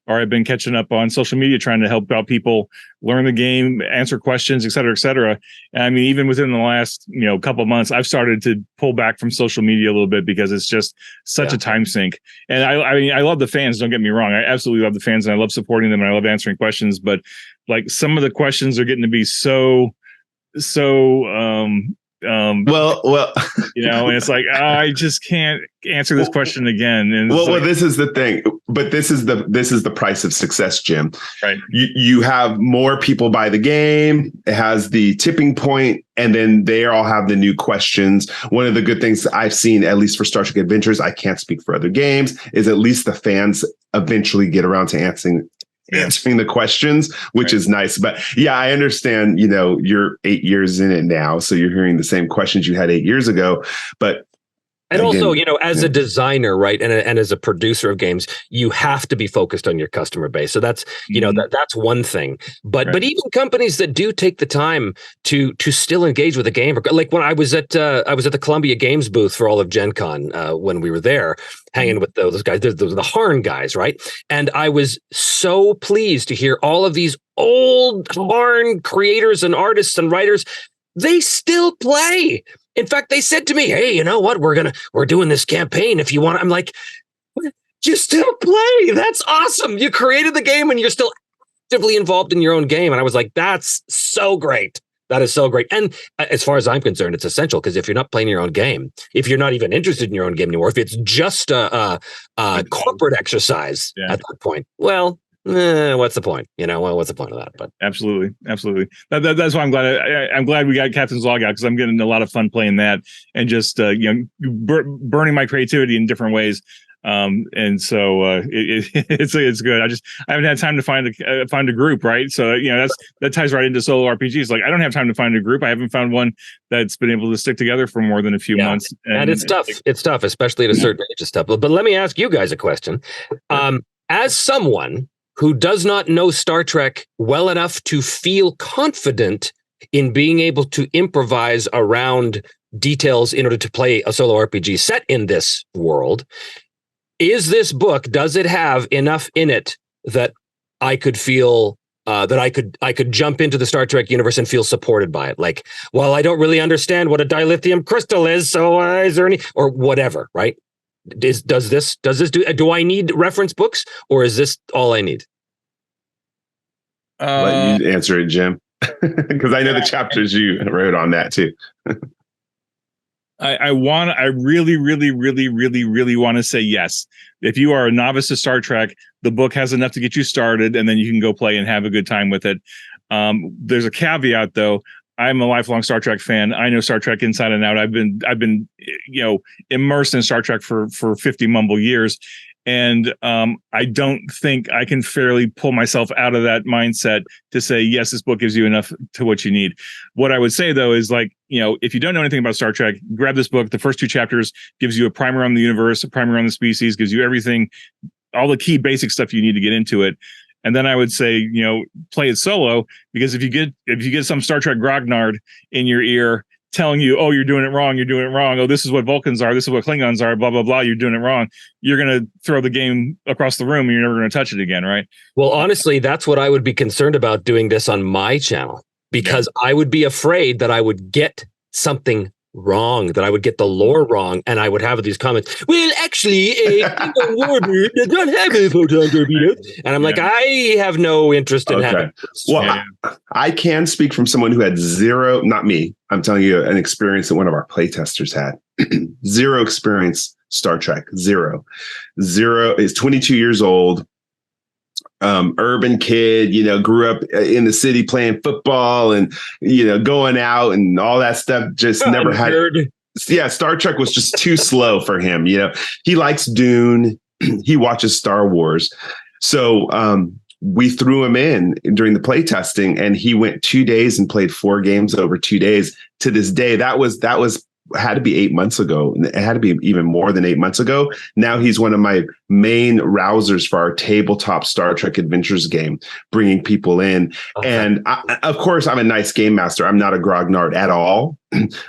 I've been catching up on social media, trying to help out people learn the game, answer questions, et cetera, et cetera. And I mean, even within the last, couple of months, I've started to pull back from social media a little bit because it's just such a time sink. And I mean, I love the fans. Don't get me wrong. I absolutely love the fans and I love supporting them and I love answering questions. But like some of the questions are getting to be so and it's like, I just can't answer this question again. And this is the thing, but this is the price of success, Jim. Right. You have more people buy the game. It has the tipping point, and then they all have the new questions. One of the good things I've seen, at least for Star Trek Adventures, I can't speak for other games, is at least the fans eventually get around to answering the questions, which is nice. But yeah, I understand, you're 8 years in it now, so you're hearing the same questions you had 8 years ago. But and again, also, as a designer, right, and as a producer of games, you have to be focused on your customer base. So that's that's one thing. But even companies that do take the time to still engage with the game, like when I was at the Columbia Games booth for all of Gen Con when we were there, hanging with those guys, the Harn guys, right? And I was so pleased to hear all of these old Harn creators and artists and writers. They still play. In fact, they said to me, "Hey, you know what? We're doing this campaign. If you want," I'm like, "You still play? That's awesome! You created the game and you're still actively involved in your own game." And I was like, "That's so great. That is so great." And as far as I'm concerned, it's essential, because if you're not playing your own game, if you're not even interested in your own game anymore, if it's just a corporate exercise at that point, well. What's the point? What's the point of that? But absolutely. That's why I'm glad we got Captain's Log out, because I'm getting a lot of fun playing that and just burning my creativity in different ways. And so it's good. I haven't had time to find a group, right? So that ties right into solo RPGs. Like, I don't have time to find a group. I haven't found one that's been able to stick together for more than a few months. And it's tough. It's tough, especially at a certain age. It's tough. But let me ask you guys a question. As someone who does not know Star Trek well enough to feel confident in being able to improvise around details in order to play a solo RPG set in this world, is this book, does it have enough in it that I could feel that I could jump into the Star Trek universe and feel supported by it? Like, well, I don't really understand what a dilithium crystal is, so is there any, or whatever, right? Does this do I need reference books, or is this all I need? Let you answer it, Jim, because I know the chapters you wrote on that too. I really want to say yes. If you are a novice to Star Trek, the book has enough to get you started, and then you can go play and have a good time with it. There's a caveat, though. I'm a lifelong Star Trek fan. I know Star Trek inside and out. I've been immersed in Star Trek for 50 mumble years. And I don't think I can fairly pull myself out of that mindset to say, yes, this book gives you enough to what you need. What I would say, though, is if you don't know anything about Star Trek, grab this book. The first 2 chapters gives you a primer on the universe, a primer on the species, gives you everything, all the key basic stuff you need to get into it. And then I would say, play it solo, because if you get some Star Trek grognard in your ear telling you, oh, you're doing it wrong. Oh, this is what Vulcans are. This is what Klingons are, blah, blah, blah. You're doing it wrong. You're going to throw the game across the room and you're never going to touch it again, right? Well, honestly, that's what I would be concerned about doing this on my channel, because I would be afraid that I would get something wrong, that I would get the lore wrong, and I would have these comments, well, actually, a Klingon warbird does not have a photon torpedo. And I'm like, I have no interest in having this. Well, I can speak from someone who had zero, not me, I'm telling you an experience that one of our playtesters had. Zero experience Star Trek. Zero is 22 years old. Urban kid, grew up in the city playing football and, going out and all that stuff. Just never had. Yeah, Star Trek was just too slow for him. He likes Dune. He watches Star Wars. So we threw him in during the play testing, and he went 2 days and played 4 games over 2 days. To this day, that was had to be 8 months ago. It had to be even more than 8 months ago. Now he's one of my main rousers for our tabletop Star Trek Adventures game, bringing people in. Okay. And of course, I'm a nice game master. I'm not a grognard at all.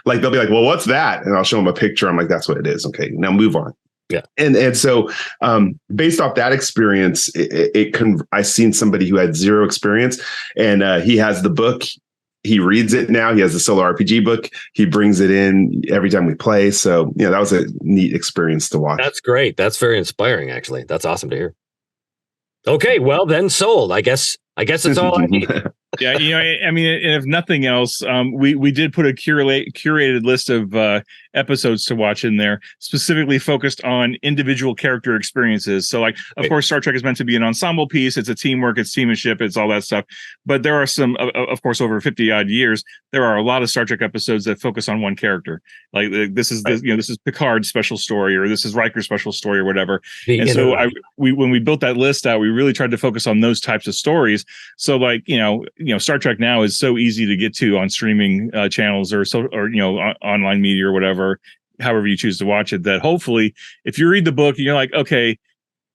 Like they'll be like, well, what's that? And I'll show them a picture. I'm like, that's what it is. Okay, now move on. Yeah. And so based off that experience, I've seen somebody who had zero experience, and he has the book. He reads it now. He has the solo RPG book. He brings it in every time we play. So, that was a neat experience to watch. That's great. That's very inspiring, actually. That's awesome to hear. Okay, well then, sold. I guess that's all I need. Yeah, I mean, and if nothing else, we did put a curated list of episodes to watch in there, specifically focused on individual character experiences. So, like, of course, Star Trek is meant to be an ensemble piece. It's a teamwork. It's teammanship. It's all that stuff. But there are some, of course, over 50 odd years, there are a lot of Star Trek episodes that focus on one character. Like this is Picard's special story, or this is Riker's special story, or whatever. When we built that list out, we really tried to focus on those types of stories. So, like, Star Trek now is so easy to get to on streaming channels or online media or whatever, however you choose to watch it, that hopefully if you read the book and you're like, okay,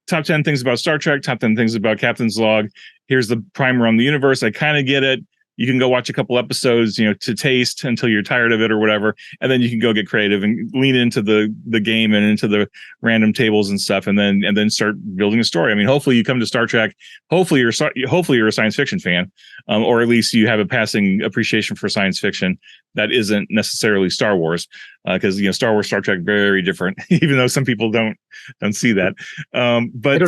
top 10 things about Star Trek, top 10 things about Captain's Log, here's the primer on the universe, I kind of get it. You can go watch a couple episodes, to taste until you're tired of it or whatever. And then you can go get creative and lean into the game and into the random tables and stuff. And then start building a story. I mean, hopefully you come to Star Trek. Hopefully you're a science fiction fan, or at least you have a passing appreciation for science fiction that isn't necessarily Star Wars. Because Star Wars, Star Trek, very different, even though some people don't see that. But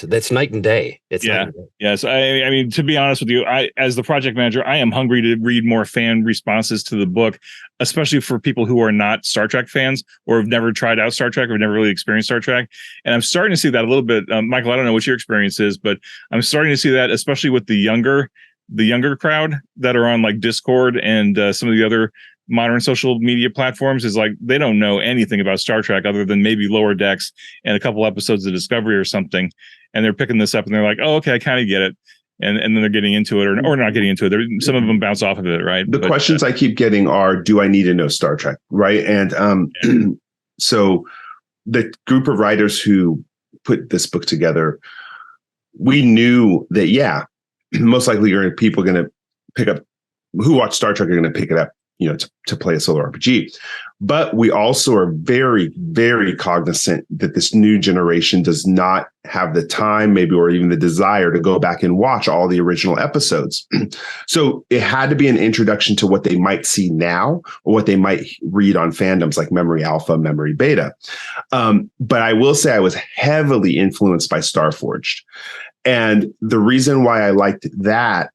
that's night and day. It's night and day. Yes. I mean, to be honest with you, as the project manager, I am hungry to read more fan responses to the book, especially for people who are not Star Trek fans or have never tried out Star Trek or never really experienced Star Trek. And I'm starting to see that a little bit. Michael, I don't know what your experience is, but I'm starting to see that, especially with the younger crowd that are on like Discord and some of the other modern social media platforms, is like they don't know anything about Star Trek other than maybe Lower Decks and a couple episodes of Discovery or something, and they're picking this up and they're like, oh, okay, I kind of get it, and then they're getting into it or not getting into it. Some of them bounce off of it, right? The questions I keep getting are, do I need to know Star Trek, right? And so the group of writers who put this book together, we knew that most likely people are going to pick up, who watch Star Trek are going to pick it up, to play a solo RPG. But we also are very, very cognizant that this new generation does not have the time, maybe, or even the desire to go back and watch all the original episodes. So it had to be an introduction to what they might see now, or what they might read on fandoms like Memory Alpha, Memory Beta. But I will say I was heavily influenced by Starforged. And the reason why I liked that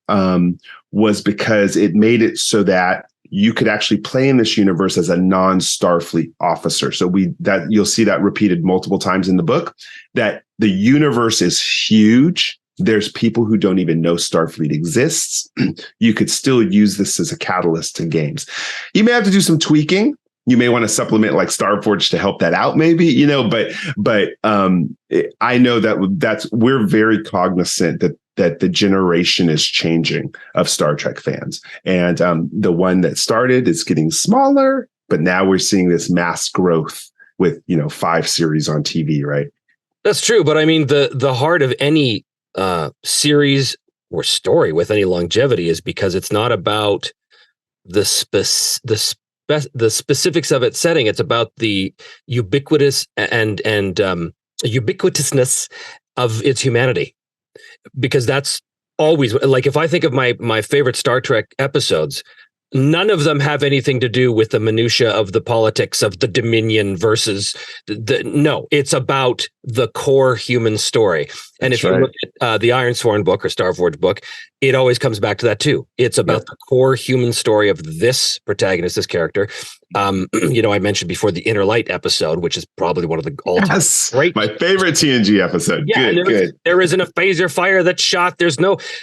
was because it made it so that you could actually play in this universe as a non-Starfleet officer. So you'll see that repeated multiple times in the book, that the universe is huge. There's people who don't even know Starfleet exists. You could still use this as a catalyst to games. You may have to do some tweaking. You may want to supplement like Starforge to help that out, maybe, but I know that we're very cognizant that the generation is changing of Star Trek fans. And the one that started is getting smaller, but now we're seeing this mass growth with, 5 series on TV, right? That's true. But I mean, the heart of any series or story with any longevity is because it's not about the specifics of its setting. It's about the ubiquitous and ubiquitousness of its humanity. Because that's always, like, if I think of my favorite Star Trek episodes, none of them have anything to do with the minutia of the politics of the Dominion versus no, it's about the core human story. And if you look at the Iron Sworn book or Starforge book, it always comes back to that too. It's about the core human story of this protagonist, this character. I mentioned before the Inner Light episode, which is probably one of the all-time great. My favorite TNG episode. Yeah, good. There isn't a phaser fire that's shot.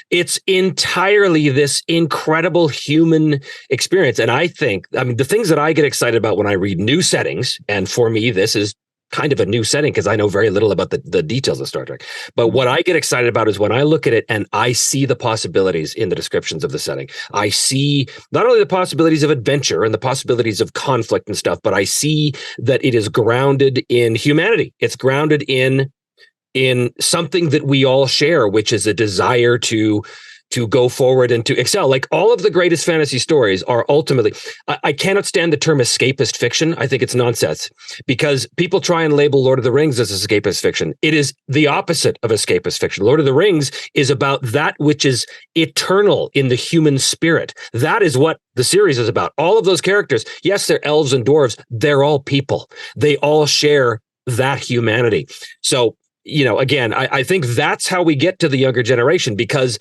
It's entirely this incredible human experience. And I think, the things that I get excited about when I read new settings, and for me, this is kind of a new setting because I know very little about the details of Star Trek. But what I get excited about is when I look at it and I see the possibilities in the descriptions of the setting. I see not only the possibilities of adventure and the possibilities of conflict and stuff, but I see that it is grounded in humanity. It's grounded in something that we all share, which is a desire to go forward and to excel. Like all of the greatest fantasy stories are ultimately, I cannot stand the term escapist fiction. I think it's nonsense because people try and label Lord of the Rings as escapist fiction. It is the opposite of escapist fiction. Lord of the Rings is about that which is eternal in the human spirit. That is what the series is about. All of those characters, yes, they're elves and dwarves. They're all people. They all share that humanity. So, again, I think that's how we get to the younger generation because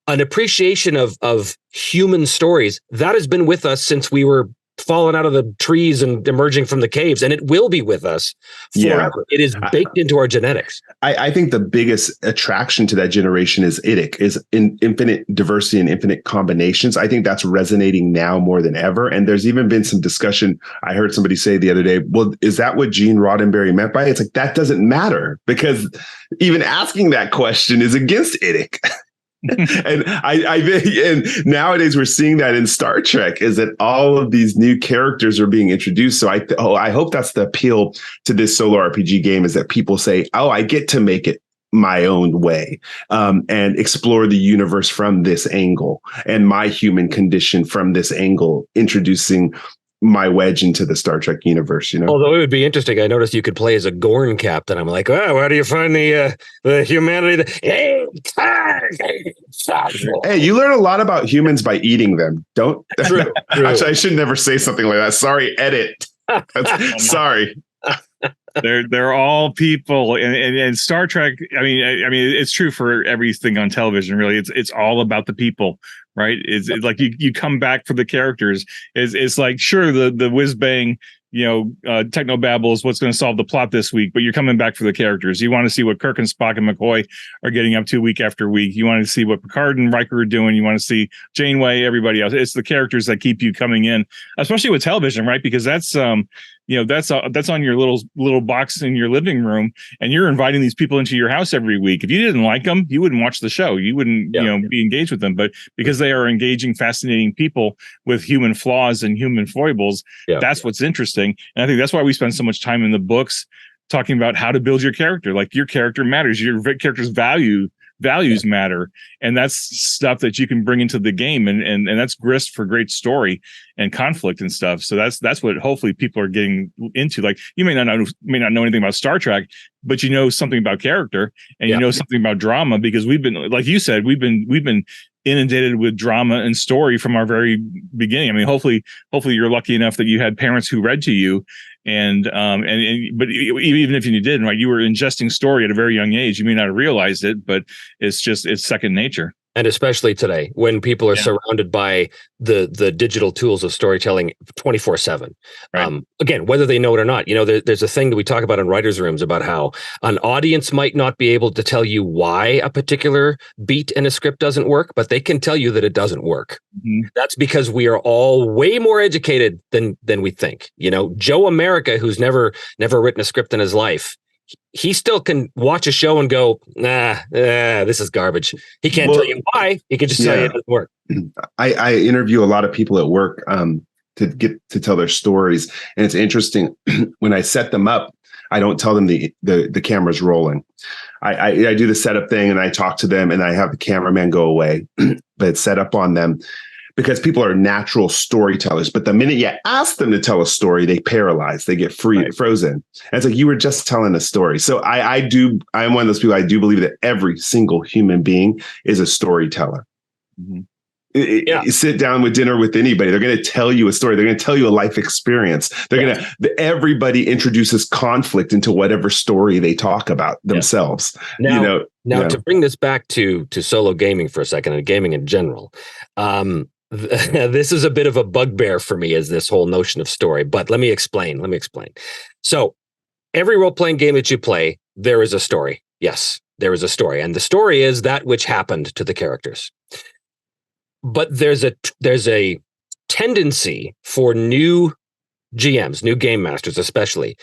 an appreciation of human stories that has been with us since we were falling out of the trees and emerging from the caves, and it will be with us forever. It is baked into our genetics. I think the biggest attraction to that generation is infinite diversity and infinite combinations. I think that's resonating now more than ever. And there's even been some discussion. I heard somebody say the other day, well, is that what Gene Roddenberry meant by it? It's like, that doesn't matter because even asking that question is against IDIC. And and nowadays we're seeing that in Star Trek is that all of these new characters are being introduced. So I hope that's the appeal to this solo RPG game is that people say, oh, I get to make it my own way and explore the universe from this angle and my human condition from this angle, introducing my wedge into the Star Trek universe, Although it would be interesting. I noticed you could play as a Gorn captain. I'm like, oh, where do you find the humanity? Hey, you learn a lot about humans by eating them. Don't. True. Actually, I should never say something like that. Sorry, edit. Sorry. They're all people, and Star Trek. I mean, it's true for everything on television. Really, it's all about the people, right? It's like you come back for the characters. It's like sure the whiz bang, technobabble is what's going to solve the plot this week, but you're coming back for the characters. You want to see what Kirk and Spock and McCoy are getting up to week after week. You want to see what Picard and Riker are doing. You want to see Janeway, everybody else. It's the characters that keep you coming in, especially with television, right? Because that's that's on your little box in your living room, and you're inviting these people into your house every week. If you didn't like them, you wouldn't watch the show. You wouldn't, be engaged with them. But because they are engaging, fascinating people with human flaws and human foibles, that's what's interesting. And I think that's why we spend so much time in the books talking about how to build your character. Like your character matters. Your character's values matter, and that's stuff that you can bring into the game, and that's grist for great story and conflict and stuff. So that's what hopefully people are getting into. Like you may not know anything about Star Trek, but you know something about character and you know something about drama because we've been, like you said, we've been inundated with drama and story from our very beginning. I mean, hopefully you're lucky enough that you had parents who read to you. But even if you didn't, right, you were ingesting story at a very young age. You may not have realized it, but it's second nature. And especially today, when people are surrounded by the digital tools of storytelling 24/7. Right. Again, whether they know it or not, there's a thing that we talk about in writers' rooms about how an audience might not be able to tell you why a particular beat in a script doesn't work, but they can tell you that it doesn't work. Mm-hmm. That's because we are all way more educated than we think. Joe America, who's never written a script in his life, he still can watch a show and go, this is garbage. He can't tell you why. He can just tell you it doesn't work. I interview a lot of people at work to get to tell their stories. And it's interesting when I set them up, I don't tell them the camera's rolling. I do the setup thing and I talk to them and I have the cameraman go away, but it's set up on them. Because people are natural storytellers, but the minute you ask them to tell a story, they paralyze, they get frozen. And it's like, you were just telling a story. So I'm one of those people, I do believe that every single human being is a storyteller. Mm-hmm. Sit down with dinner with anybody. They're going to tell you a story. They're going to tell you a life experience. Everybody introduces conflict into whatever story they talk about themselves. Now, to bring this back to solo gaming for a second and gaming in general, this is a bit of a bugbear for me, as this whole notion of story, but let me explain. So every role-playing game that you play, there is a story. Yes, there is a story. And the story is that which happened to the characters. But there's a tendency for new GMs, new game masters especially,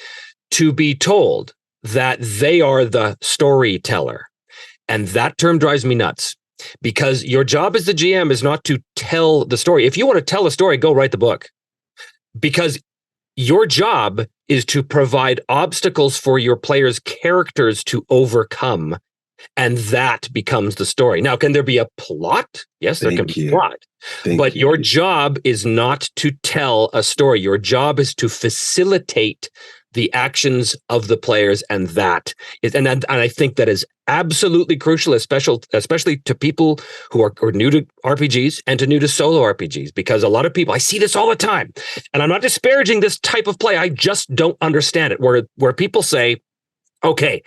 to be told that they are the storyteller. And that term drives me nuts, because your job as the GM is not to tell the story. If you want to tell a story, go write the book, because your job is to provide obstacles for your players' characters to overcome. And that becomes the story. Now, can there be a plot? Yes, there can be a plot. But your job is not to tell a story. Your job is to facilitate the actions of the players, and that is, and I think that is absolutely crucial, especially to people who are new to RPGs and to new to solo RPGs, because a lot of people, I see this all the time, and I'm not disparaging this type of play. I just don't understand it. Where people say, "Okay,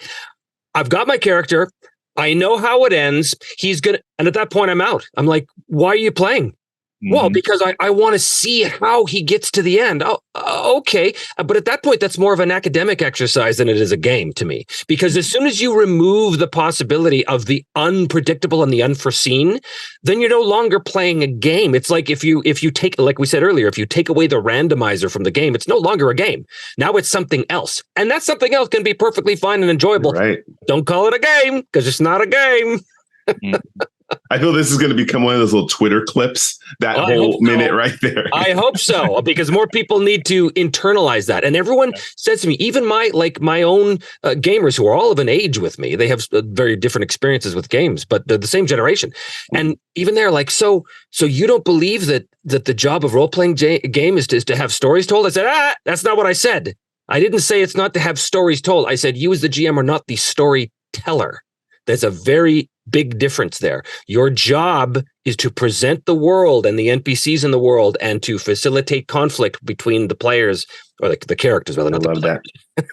I've got my character. I know how it ends. He's gonna," and at that point, I'm out. I'm like, "Why are you playing?" Well, because I want to see how he gets to the end. Oh, okay. But at that point, that's more of an academic exercise than it is a game to me. Because as soon as you remove the possibility of the unpredictable and the unforeseen, then you're no longer playing a game. It's like if you take, like we said earlier, if you take away the randomizer from the game, it's no longer a game. Now it's something else. And that something else can be perfectly fine and enjoyable. Right. Don't call it a game, because it's not a game. I feel this is going to become one of those little Twitter clips, that whole minute right there. I hope so, because more people need to internalize that. And everyone says to me, even my own gamers who are all of an age with me, they have very different experiences with games, but they're the same generation. And even they're like, so you don't believe that the job of role-playing game is to have stories told? I said, that's not what I said. I didn't say it's not to have stories told. I said, you as the GM are not the storyteller. There's a very big difference there. Your job is to present the world and the NPCs in the world, and to facilitate conflict between the players, or the characters, rather. Not the players.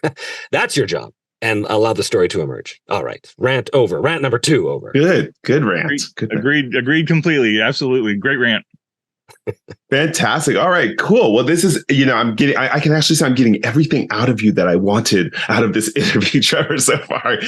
That. That's your job, and allow the story to emerge. All right, rant over. Rant number 2 over. Good rant. Agreed completely. Absolutely, great rant. Fantastic. All right, cool. Well, this is, I can actually say I'm getting everything out of you that I wanted out of this interview, Trevor, so far.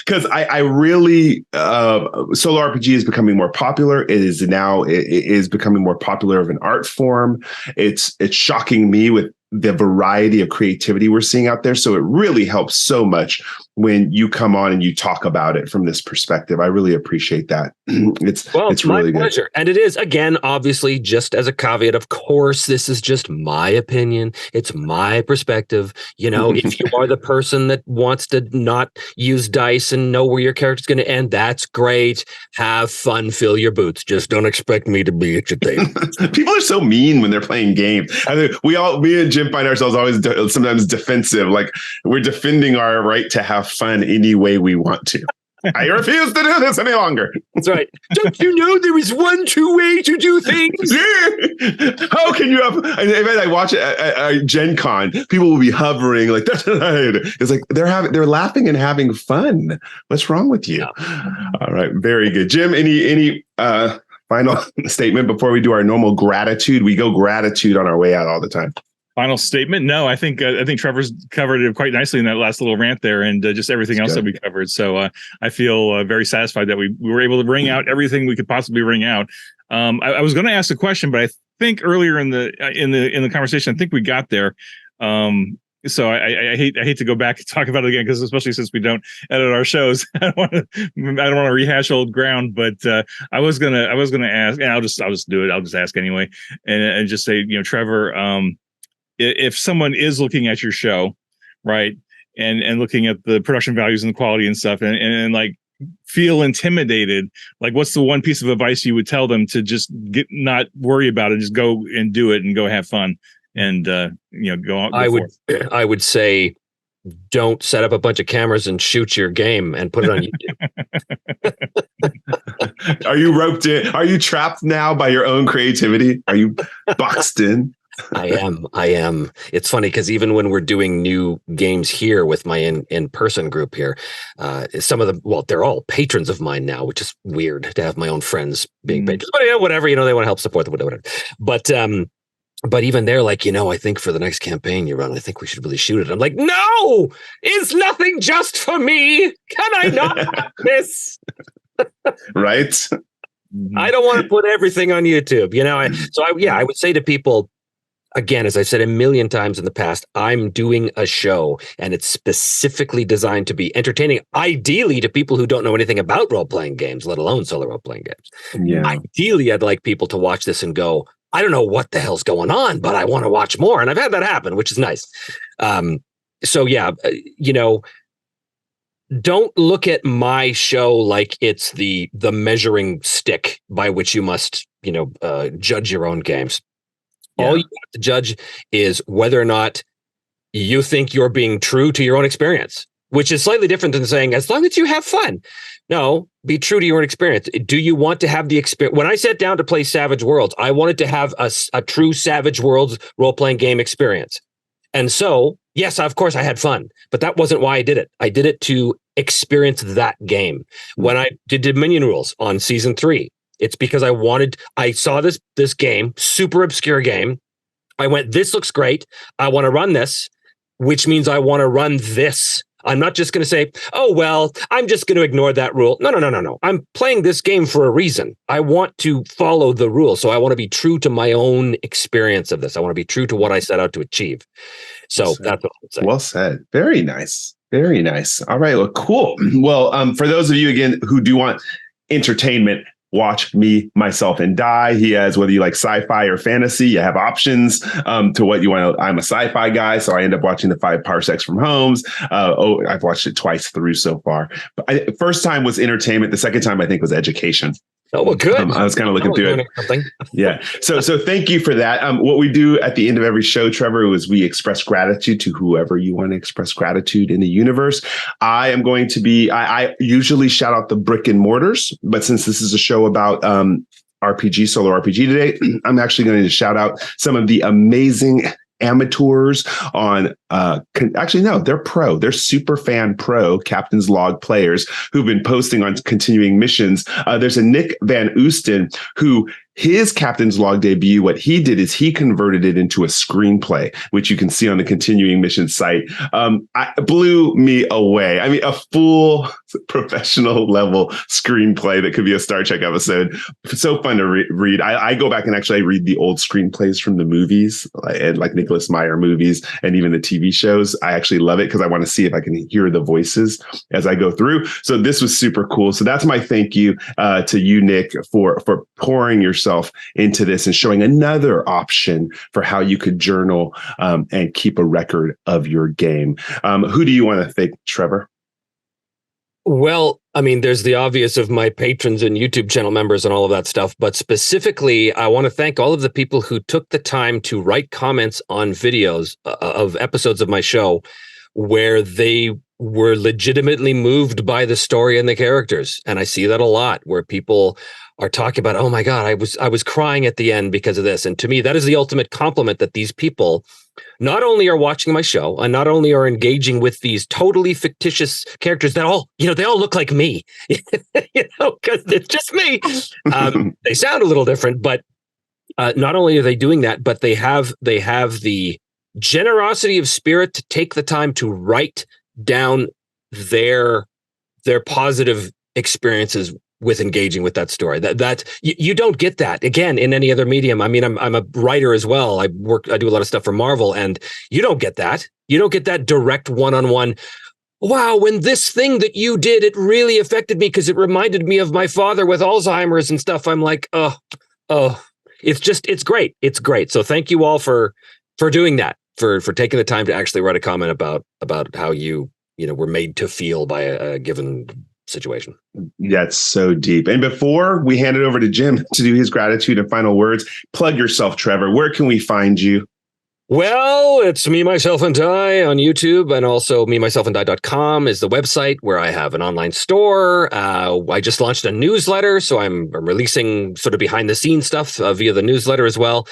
Because I really, solo RPG is becoming more popular. It is becoming more popular of an art form. It's shocking me with the variety of creativity we're seeing out there. So it really helps so much when you come on and you talk about it from this perspective. I really appreciate that. It's really my pleasure. Good. And it is, again, obviously, just as a caveat, of course, this is just my opinion. It's my perspective. If you are the person that wants to not use dice and know where your character's going to end, that's great. Have fun, fill your boots. Just don't expect me to be at your table. People are so mean when they're playing games. I mean, me and Jim find ourselves always sometimes defensive, like we're defending our right to have fun any way we want to. I refuse to do this any longer. That's right. Don't you know there is one true way to do things? How can you have? If I watch a Gen Con, people will be hovering like that's right. It's like they're laughing and having fun. What's wrong with you? Yeah. All right, very good, Jim. Any final statement before we do our normal gratitude? We go gratitude on our way out all the time. Final statement? No, I think Trevor's covered it quite nicely in that last little rant there, and just everything else that we covered. So I feel very satisfied that we were able to bring out everything we could possibly bring out. I was going to ask a question, but I think earlier in the conversation, I think we got there. So I hate to go back and talk about it again, because especially since we don't edit our shows, I don't want to rehash old ground. But I was gonna ask, and I'll just do it. I'll just ask anyway, and just say, Trevor, if someone is looking at your show, right, and looking at the production values and the quality and stuff, and like feel intimidated, like what's the one piece of advice you would tell them to just not worry about it, just go and do it and go have fun and go on? I would say, don't set up a bunch of cameras and shoot your game and put it on YouTube. Are you roped in? Are you trapped now by your own creativity? Are you boxed in? I am. It's funny because even when we're doing new games here with my in-person group here, some of them, they're all patrons of mine now, which is weird to have my own friends being patrons. But whatever, they want to help support them, whatever. But even they're like, I think for the next campaign you run, I think we should really shoot it. I'm like, no, it's nothing just for me. Can I not have this? Right. I don't want to put everything on YouTube. I would say to people, again, as I've said a million times in the past, I'm doing a show and it's specifically designed to be entertaining, ideally to people who don't know anything about role-playing games, let alone solo role-playing games. Yeah. Ideally, I'd like people to watch this and go, I don't know what the hell's going on, but I want to watch more. And I've had that happen, which is nice. So yeah, don't look at my show like it's the measuring stick by which you must, judge your own games. Yeah. All you have to judge is whether or not you think you're being true to your own experience, which is slightly different than saying, as long as you have fun. No, be true to your own experience. Do you want to have the experience? When I sat down to play Savage Worlds, I wanted to have a true Savage Worlds role-playing game experience. And so, yes, of course I had fun, but that wasn't why I did it. I did it to experience that game. When I did Dominion Rules on season 3, it's because I saw this game, super obscure game. I went, this looks great. I want to run this, which means I want to run this. I'm not just going to say, oh, well, I'm just going to ignore that rule. No. I'm playing this game for a reason. I want to follow the rules. So I want to be true to my own experience of this. I want to be true to what I set out to achieve. So that's what I would say. Well said. Very nice. Very nice. All right. Well, cool. Well, for those of you, again, who do want entertainment, watch Me, Myself, and Die. He has, whether you like sci-fi or fantasy, you have options to what you want. I'm a sci-fi guy, so I end up watching the 5 Parsecs from Homes. I've watched it twice through so far. But first time was entertainment. The second time, I think, was education. Oh, well, good. I was kind of looking through it. Yeah. So thank you for that. What we do at the end of every show, Trevor, is we express gratitude to whoever you want to express gratitude in the universe. I am going to be, I usually shout out the brick and mortars, but since this is a show about RPG, solo RPG today, I'm actually going to shout out some of the amazing amateurs on actually no, they're pro, they're super fan pro Captain's Log players who've been posting on continuing missions. There's a Nick Van Oosten who his Captain's Log debut, what he did is he converted it into a screenplay, which you can see on the continuing mission site. Blew me away. I mean, a full professional level screenplay that could be a Star Trek episode. It's so fun to read. I go back and actually read the old screenplays from the movies, like Nicholas Meyer movies and even the TV shows. I actually love it because I want to see if I can hear the voices as I go through. So this was super cool. So that's my thank you to you, Nick, for pouring yourself into this and showing another option for how you could journal and keep a record of your game. Who do you want to thank, Trevor? Well, I mean, there's the obvious of my patrons and YouTube channel members and all of that stuff. But specifically, I want to thank all of the people who took the time to write comments on videos of episodes of my show where they were legitimately moved by the story and the characters. And I see that a lot where people are talking about, oh my God, I was crying at the end because of this. And to me, that is the ultimate compliment that these people not only are watching my show and not only are engaging with these totally fictitious characters that all, they all look like me, because it's just me. They sound a little different, but not only are they doing that, but they have the generosity of spirit to take the time to write down their positive experiences with engaging with that story. That you don't get that again in any other medium. I mean, I'm a writer as well. I do a lot of stuff for Marvel, and you don't get that. You don't get that direct one-on-one. Wow, when this thing that you did, it really affected me because it reminded me of my father with Alzheimer's and stuff. I'm like, oh, it's great. It's great. So thank you all for doing that, for taking the time to actually write a comment about how you were made to feel by a given situation. That's so deep. And before we hand it over to Jim to do his gratitude and final words, plug yourself, Trevor. Where can we find you? Well, it's Me, Myself, and Die on YouTube, and also memyselfanddie.com is the website where I have an online store. I just launched a newsletter, so I'm releasing sort of behind-the-scenes stuff via the newsletter as well.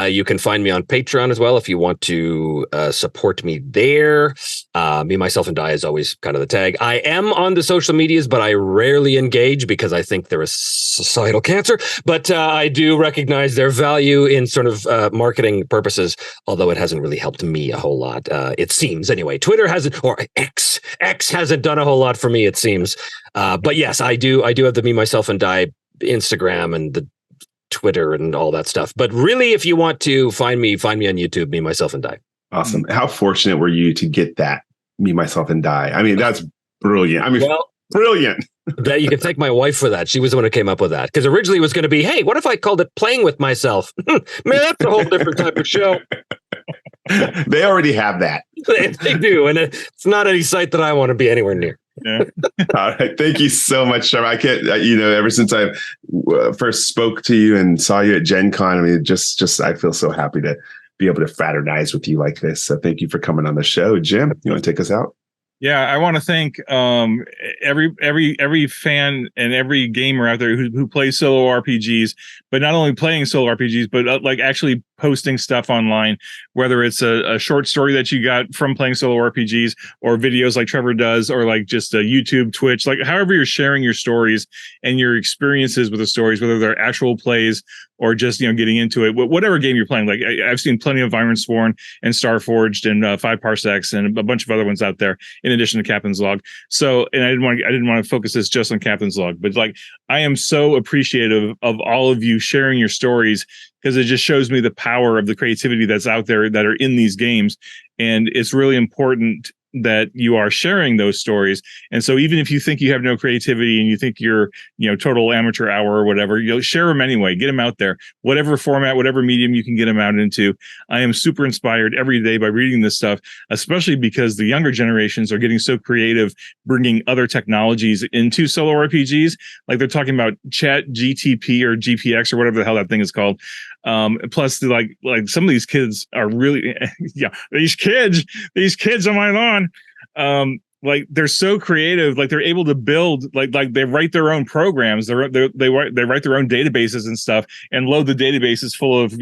You can find me on Patreon as well if you want to support me there. Me, Myself, and Die is always kind of the tag. I am on the social medias, but I rarely engage because I think there is societal cancer. But I do recognize their value in sort of marketing purposes, although it hasn't really helped me a whole lot. It seems anyway. Twitter hasn't, or X hasn't done a whole lot for me, it seems. But yes, I do have the Me, Myself, and Die Instagram and the Twitter and all that stuff. But really, if you want to find me on YouTube, Me, Myself, and Die. Awesome. How fortunate were you to get that Me, Myself, and Die? I mean, that's brilliant. I mean, brilliant. That you can thank my wife for that. She was the one who came up with that. Because originally it was going to be, hey, what if I called it Playing with Myself? Man, that's a whole different type of show. They already have that. They do. And it's not any site that I want to be anywhere near. Yeah. All right. Thank you so much, Trevor. I can't, ever since I first spoke to you and saw you at Gen Con, I mean, just I feel so happy to be able to fraternize with you like this. So thank you for coming on the show. Jim, you want to take us out? Yeah, I want to thank every fan and every gamer out there who plays solo RPGs, but not only playing solo RPGs, but like actually posting stuff online, whether it's a short story that you got from playing solo RPGs or videos like Trevor does, or like just a YouTube, Twitch, like however you're sharing your stories and your experiences with the stories, whether they're actual plays or just, getting into it, whatever game you're playing. Like I've seen plenty of Ironsworn and Starforged and 5 Parsecs and a bunch of other ones out there, in addition to Captain's Log. So, and I didn't want to focus this just on Captain's Log, but like, I am so appreciative of all of you sharing your stories, because it just shows me the power of the creativity that's out there that are in these games. And it's really important that you are sharing those stories. And so even if you think you have no creativity and you think you're, total amateur hour or whatever, you'll share them anyway, get them out there, whatever format, whatever medium you can get them out into. I am super inspired every day by reading this stuff, especially because the younger generations are getting so creative, bringing other technologies into solo RPGs. Like they're talking about Chat GTP or GPX or whatever the hell that thing is called. Plus like some of these kids are really, these kids on my lawn, like they're so creative, like they're able to build, like they write their own programs, they write their own databases and stuff, and load the databases full of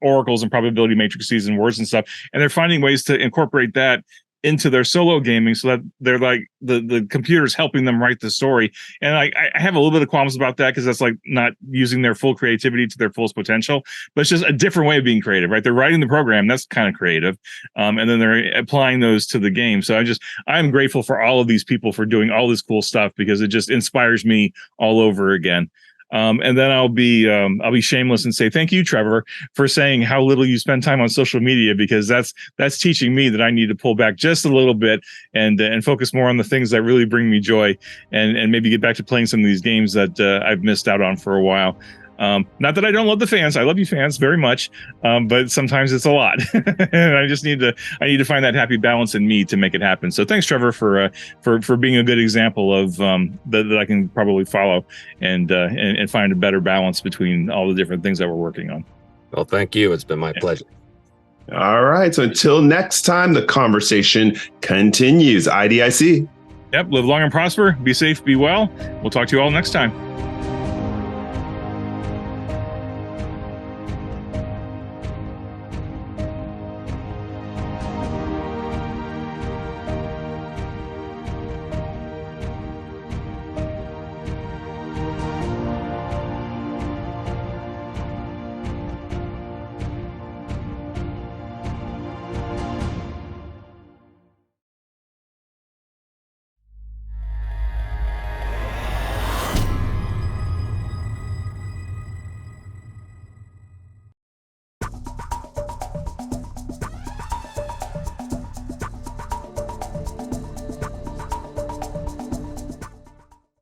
oracles and probability matrices and words and stuff, and they're finding ways to incorporate that into their solo gaming, so that they're like the computer's helping them write the story. And I have a little bit of qualms about that, because that's like not using their full creativity to their fullest potential, but it's just a different way of being creative, right? They're writing the program, that's kind of creative, and then they're applying those to the game. So I'm grateful for all of these people for doing all this cool stuff, because it just inspires me all over again. And then I'll be shameless and say thank you, Trevor, for saying how little you spend time on social media, because that's teaching me that I need to pull back just a little bit and focus more on the things that really bring me joy, and maybe get back to playing some of these games that I've missed out on for a while. Not that I don't love the fans. I love you fans very much. But sometimes it's a lot. And I need to find that happy balance in me to make it happen. So thanks, Trevor, for being a good example of that I can probably follow and find a better balance between all the different things that we're working on. Well, thank you. It's been my pleasure. All right. So until next time, the conversation continues. IDIC. Yep. Live long and prosper. Be safe. Be well. We'll talk to you all next time.